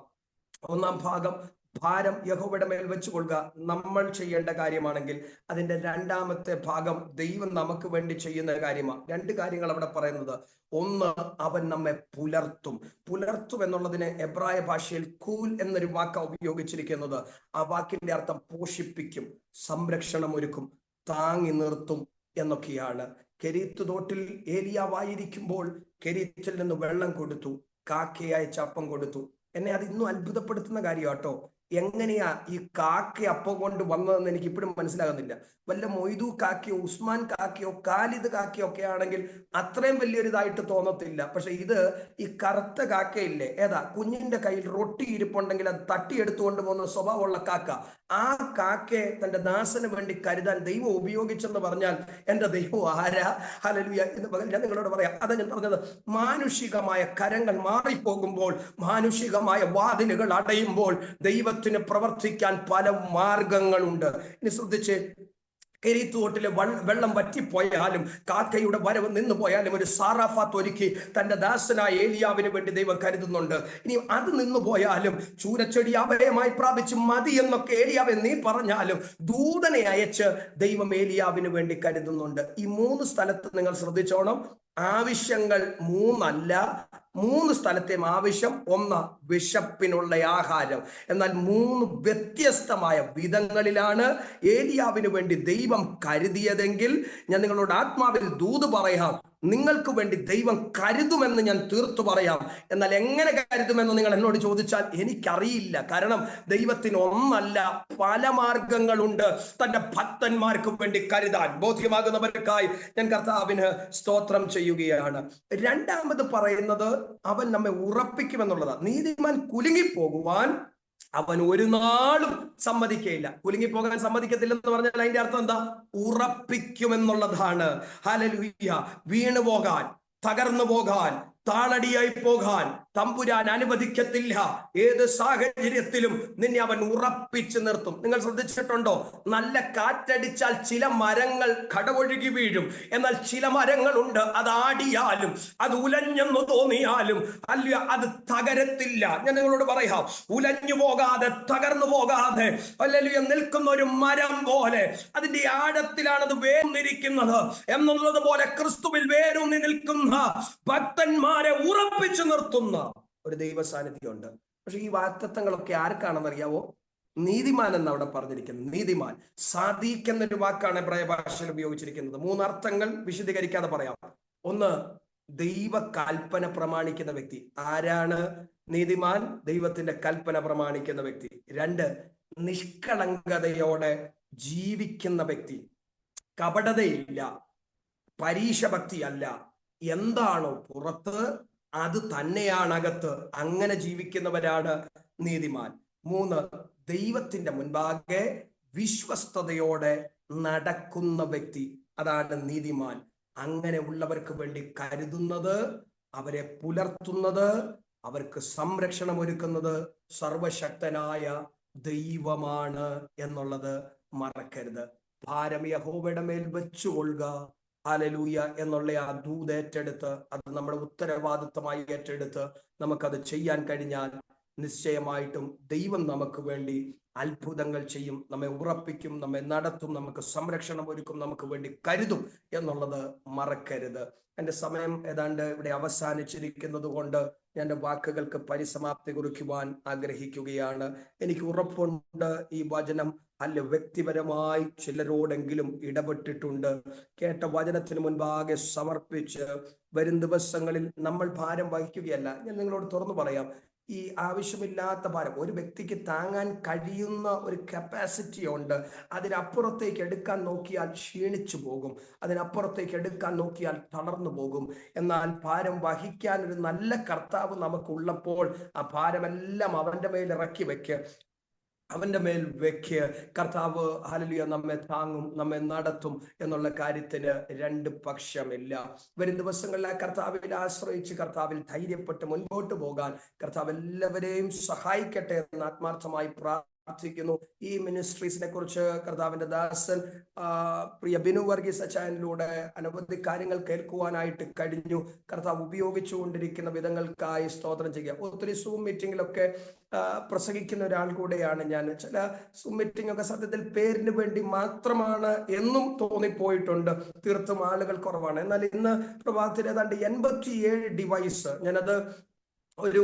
Speaker 1: ഒന്നാം ഭാഗം, ഭാരം യഹോവയുടെ മേൽ വെച്ചുകൊള്ളുക, നമ്മൾ ചെയ്യേണ്ട കാര്യമാണെങ്കിൽ. അതിന്റെ രണ്ടാമത്തെ ഭാഗം, ദൈവം നമുക്ക് വേണ്ടി ചെയ്യുന്ന കാര്യമാണ്. രണ്ട് കാര്യങ്ങൾ അവിടെ പറയുന്നത്. ഒന്ന്, അവൻ നമ്മെ പുലർത്തും. പുലർത്തും എന്നുള്ളതിന് എബ്രായ ഭാഷയിൽ കൂൽ എന്നൊരു വാക്ക് ഉപയോഗിച്ചിരിക്കുന്നത്. ആ വാക്കിന്റെ അർത്ഥം പോഷിപ്പിക്കും, സംരക്ഷണം ഒരുക്കും, താങ്ങി നിർത്തും എന്നൊക്കെയാണ്. കെരീത്ത് തോട്ടിൽ ഏലിയാവായിരിക്കുമ്പോൾ കെരീത്തിൽ നിന്ന് വെള്ളം കൊടുത്തു, കാക്കയായ ചപ്പം കൊടുത്തു. എന്നെ അത് ഇന്നും അത്ഭുതപ്പെടുത്തുന്ന കാര്യം കേട്ടോ. എങ്ങനെയാ ഈ കാക്ക അപ്പം കൊണ്ട് വന്നതെന്ന് എനിക്ക് ഇപ്പോഴും മനസ്സിലാകുന്നില്ല. വല്ല മൊയ്തു കാക്കയോ ഉസ്മാൻ കാക്കയോ ഖാലിദ് കാക്കയോ ഒക്കെ ആണെങ്കിൽ അത്രയും വലിയൊരിതായിട്ട് തോന്നത്തില്ല. പക്ഷെ ഇത് ഈ കറുത്ത കാക്കയില്ലേ, ഏതാ, കുഞ്ഞിന്റെ കയ്യിൽ റൊട്ടി ഇരിപ്പുണ്ടെങ്കിൽ അത് തട്ടിയെടുത്തുകൊണ്ട് പോകുന്ന സ്വഭാവമുള്ള കാക്ക, ആ കാക്കയെ തന്റെ ദാസന് വേണ്ടി കരുതാൻ ദൈവം ഉപയോഗിച്ചെന്ന് പറഞ്ഞാൽ എൻ്റെ ദൈവം ആരാ? ഹല്ലേലൂയ എന്ന് പകൽ ഞാൻ നിങ്ങളോട് പറയാം. അതാ ഞാൻ പറഞ്ഞത്. മാനുഷികമായ കരങ്ങൾ മാറിപ്പോകുമ്പോൾ, മാനുഷികമായ വാതിലുകൾ അടയുമ്പോൾ ദൈവത്തിന് പ്രവർത്തിക്കാൻ പല മാർഗങ്ങളുണ്ട്. ഇനി ശ്രദ്ധിച്ച്, കെരീത്ത് തോട്ടിലെ വെള്ളം വറ്റിപ്പോയാലും കാക്കയുടെ വരവ് നിന്നു പോയാലും ഒരു സാറാഫാത്ത് ഒരുക്കി തന്റെ ദാസനായ ഏലിയാവിന് വേണ്ടി ദൈവം കരുതുന്നുണ്ട്. ഇനി അത് നിന്നു പോയാലും ചൂരച്ചെടി അഭയമായി പ്രാപിച്ച് മതി എന്നൊക്കെ ഏലിയാവെ നീ പറഞ്ഞാലും ദൂതനെ അയച്ച് ദൈവം ഏലിയാവിന് വേണ്ടി കരുതുന്നുണ്ട്. ഈ മൂന്ന് സ്ഥലത്ത് നിങ്ങൾ ശ്രദ്ധിച്ചോണം. ആവശ്യങ്ങൾ മൂന്നല്ല, മൂന്ന് സ്ഥലത്തെയും ആവശ്യം ഒന്ന് വിശപ്പിനുള്ള ആഹാരം. എന്നാൽ മൂന്ന് വ്യത്യസ്തമായ വിധങ്ങളിലാണ് ഏലിയാവിന് വേണ്ടി ദൈവം കരുതിയതെങ്കിൽ ഞാൻ നിങ്ങളോട് ആത്മാവിൽ ദൂത് പറയാം, നിങ്ങൾക്ക് വേണ്ടി ദൈവം കരുതുമെന്ന് ഞാൻ തീർത്തു പറയാം. എന്നാൽ എങ്ങനെ കരുതുമെന്ന് നിങ്ങൾ എന്നോട് ചോദിച്ചാൽ എനിക്കറിയില്ല. കാരണം ദൈവത്തിന് ഒന്നല്ല, പല മാർഗങ്ങളുണ്ട് തന്റെ ഭക്തന്മാർക്ക് വേണ്ടി കരുതാൻ. ബോധ്യമാകുന്നവർക്കായി ഞാൻ കർത്താവിന് സ്തോത്രം ചെയ്യുകയാണ്. രണ്ടാമത് പറയുന്നത്, അവൻ നമ്മെ ഉറപ്പിക്കുമെന്നുള്ളതാണ്. നീതിമാൻ കുലുങ്ങിപ്പോകുവാൻ അവൻ ഒരു നാളും സമ്മതിക്കയില്ല. കുലുങ്ങിപ്പോകാൻ സമ്മതിക്കത്തില്ലെന്ന് പറഞ്ഞാൽ അതിന്റെ അർത്ഥം എന്താ? ഉറപ്പിക്കുമെന്നുള്ളതാണ്. ഹല്ലേലൂയ. വീണു പോകാൻ, തകർന്നു പോകാൻ, താളടിയായി പോകാൻ തമ്പുരാൻ അനുവദിക്കത്തില്ല. ഏത് സാഹചര്യത്തിലും നിന്നെ അവൻ ഉറപ്പിച്ചു നിർത്തും. നിങ്ങൾ ശ്രദ്ധിച്ചിട്ടുണ്ടോ? നല്ല കാറ്റടിച്ചാൽ ചില മരങ്ങൾ കടവൊഴുകി വീഴും. എന്നാൽ ചില മരങ്ങളുണ്ട്, അത് ആടിയാലും അത് ഉലഞ്ഞെന്ന് തോന്നിയാലും അല്ല, അത് തകരത്തില്ല. ഞാൻ നിങ്ങളോട് പറയാം, ഉലഞ്ഞു പോകാതെ തകർന്നു പോകാതെ അല്ലെങ്കിൽ നിൽക്കുന്ന ഒരു മരം പോലെ അതിന്റെ ആഴത്തിലാണ് അത് വേർന്നിരിക്കുന്നത് എന്നുള്ളത് പോലെ ക്രിസ്തുവിൽ വേരൂന്നി നിൽക്കുന്ന ഭക്തന്മാരെ ഉറപ്പിച്ചു നിർത്തുന്ന ഒരു ദൈവ സാന്നിധ്യമുണ്ട്. പക്ഷെ ഈ വാക്തത്വങ്ങളൊക്കെ ആർക്കാണെന്ന് അറിയാവോ? നീതിമാൻ എന്ന് അവിടെ പറഞ്ഞിരിക്കുന്നത്. നീതിമാൻ, സാദീഖ് എന്നൊരു വാക്കാണ് എബ്രായ ഭാഷയിൽ ഉപയോഗിച്ചിരിക്കുന്നത്. മൂന്നർത്ഥങ്ങൾ വിശദീകരിക്കാതെ പറയാം. ഒന്ന്, ദൈവ കൽപ്പന പ്രമാണിക്കുന്ന വ്യക്തി. ആരാണ് നീതിമാൻ? ദൈവത്തിന്റെ കൽപ്പന പ്രമാണിക്കുന്ന വ്യക്തി. രണ്ട്, നിഷ്കളങ്കതയോടെ ജീവിക്കുന്ന വ്യക്തി. കപടതയില്ല, പരീക്ഷ ഭക്തിയല്ല. എന്താണോ പുറത്ത് അത് തന്നെയാണ് അകത്ത്. അങ്ങനെ ജീവിക്കുന്നവരാണ് നീതിമാൻ. മൂന്ന്, ദൈവത്തിന്റെ മുൻപാകെ വിശ്വസ്തയോടെ നടക്കുന്ന വ്യക്തി. അതാണ് നീതിമാൻ. അങ്ങനെ ഉള്ളവർക്ക് വേണ്ടി കരുതുന്നത്, അവരെ പുലർത്തുന്നത്, അവർക്ക് സംരക്ഷണം ഒരുക്കുന്നത് സർവശക്തനായ ദൈവമാണ് എന്നുള്ളത് മറക്കരുത്. ഭാരം യഹോവയുടെ മേൽ വെച്ചുകൊള്ളുക, ഹല്ലേലൂയ എന്നുള്ള ആ ദൂത് ഏറ്റെടുത്ത്, അത് നമ്മുടെ ഉത്തരവാദിത്തമായി ഏറ്റെടുത്ത് നമുക്കത് ചെയ്യാൻ കഴിഞ്ഞാൽ നിശ്ചയമായിട്ടും ദൈവം നമുക്ക് വേണ്ടി അത്ഭുതങ്ങൾ ചെയ്യും, നമ്മെ ഉറപ്പിക്കും, നമ്മെ നടത്തും, നമുക്ക് സംരക്ഷണം ഒരുക്കും, നമുക്ക് വേണ്ടി കരുതും എന്നുള്ളത് മറക്കരുത്. എൻ്റെ സമയം ഏതാണ്ട് ഇവിടെ അവസാനിച്ചിരിക്കുന്നത് കൊണ്ട് ഞാൻ എൻ്റെ വാക്കുകൾക്ക് പരിസമാപ്തി കുറിക്കുവാൻ ആഗ്രഹിക്കുകയാണ്. എനിക്ക് ഉറപ്പുണ്ട് ഈ വചനം വ്യക്തിപരമായി ചിലരോടെങ്കിലും ഇടപെട്ടിട്ടുണ്ട്. കേട്ട വചനത്തിന് മുൻപാകെ സമർപ്പിച്ച് വരും ദിവസങ്ങളിൽ നമ്മൾ ഭാരം വഹിക്കുകയല്ല. ഞാൻ നിങ്ങളോട് തുറന്നു പറയാം, ഈ ആവശ്യമില്ലാത്ത ഭാരം ഒരു വ്യക്തിക്ക് താങ്ങാൻ കഴിയുന്ന ഒരു കപ്പാസിറ്റി ഉണ്ട്. അതിനപ്പുറത്തേക്ക് എടുക്കാൻ നോക്കിയാൽ ക്ഷീണിച്ചു പോകും, അതിനപ്പുറത്തേക്ക് എടുക്കാൻ നോക്കിയാൽ തളർന്നു പോകും. എന്നാൽ ഭാരം വഹിക്കാൻ ഒരു നല്ല കർത്താവ് നമുക്കുള്ളപ്പോൾ ആ ഭാരമെല്ലാം അവന്റെ മേൽ ഇറക്കി വെക്ക്, അവന്റെ മേൽ വെക്ക്. കർത്താവ് ഹല്ലേലൂയ നമ്മെ താങ്ങും, നമ്മെ നടത്തും എന്നുള്ള കാര്യത്തിന് രണ്ട് പക്ഷമില്ല. വരും ദിവസങ്ങളിൽ ആ കർത്താവിൽ ആശ്രയിച്ച് കർത്താവിൽ ധൈര്യപ്പെട്ട് മുൻപോട്ട് പോകാൻ കർത്താവ് എല്ലാവരെയും സഹായിക്കട്ടെ എന്ന് ആത്മാർത്ഥമായി പ്രാർത്ഥിക്കുന്നു. ഈ മിനിസ്ട്രീസിനെ കുറിച്ച് കർത്താവിന്റെ ദാസൻ പ്രിയ ബിനു വർഗീസ് അച്ചായനിലൂടെ അനവധി കാര്യങ്ങൾ കേൾക്കുവാനായിട്ട് കഴിഞ്ഞു. കർത്താവ് ഉപയോഗിച്ചുകൊണ്ടിരിക്കുന്ന വിധങ്ങൾക്കായി സ്തോത്രം ചെയ്യുക. ഒത്തിരി സൂം മീറ്റിങ്ങിലൊക്കെ പ്രസംഗിക്കുന്ന ഒരാൾ കൂടെയാണ് ഞാൻ. ചില സൂം മീറ്റിംഗ് ഒക്കെ സത്യത്തിൽ പേരിന് വേണ്ടി മാത്രമാണ് എന്നും തോന്നിപ്പോയിട്ടുണ്ട്. തീർത്തും ആളുകൾ കുറവാണ്. എന്നാൽ ഇന്ന് പ്രഭാതത്തിൽ ഏതാണ്ട് 87 ഡിവൈസ്, ഞാനത് ഒരു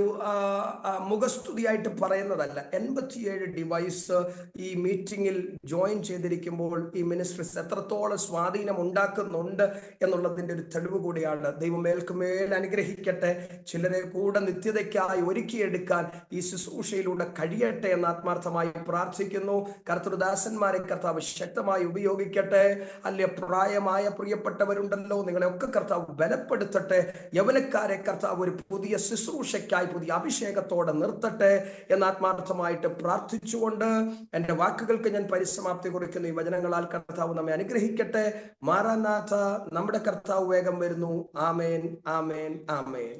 Speaker 1: മുഖസ്തുതിയായിട്ട് പറയുന്നതല്ല, 87 ഡിവൈസ് ഈ മീറ്റിങ്ങിൽ ജോയിൻ ചെയ്തിരിക്കുമ്പോൾ ഈ മിനിസ്ട്രീസ് എത്രത്തോളം സ്വാധീനം ഉണ്ടാക്കുന്നുണ്ട് എന്നുള്ളതിൻ്റെ ഒരു തെളിവ് കൂടിയാണ്. ദൈവം മേൽക്കുമേൽ അനുഗ്രഹിക്കട്ടെ. ചിലരെ കൂടെ നിത്യതയ്ക്കായി ഒരുക്കിയെടുക്കാൻ ഈ ശുശ്രൂഷയിലൂടെ കഴിയട്ടെ എന്ന് ആത്മാർത്ഥമായി പ്രാർത്ഥിക്കുന്നു. കർത്തൃദാസന്മാരെ കർത്താവ് ശക്തമായി ഉപയോഗിക്കട്ടെ. അല്ലെ പ്രായമായ പ്രിയപ്പെട്ടവരുണ്ടല്ലോ, നിങ്ങളെയൊക്കെ കർത്താവ് ബലപ്പെടുത്തട്ടെ. യൗവനക്കാരെ കർത്താവ് ഒരു പുതിയ ശുശ്രൂഷ പുതിയ അഭിഷേകത്തോടെ നിർത്തട്ടെ എന്ന് ആത്മാർത്ഥമായിട്ട് പ്രാർത്ഥിച്ചുകൊണ്ട് എന്റെ വാക്കുകൾക്ക് ഞാൻ പരിസമാപ്തി കുറിക്കുന്നു. ഈ വചനങ്ങളാൽ കർത്താവ് നമ്മെ അനുഗ്രഹിക്കട്ടെ. മാറാനാഥ, നമ്മുടെ കർത്താവ് വേഗം വരുന്നു. ആമേൻ, ആമേൻ, ആമേൻ.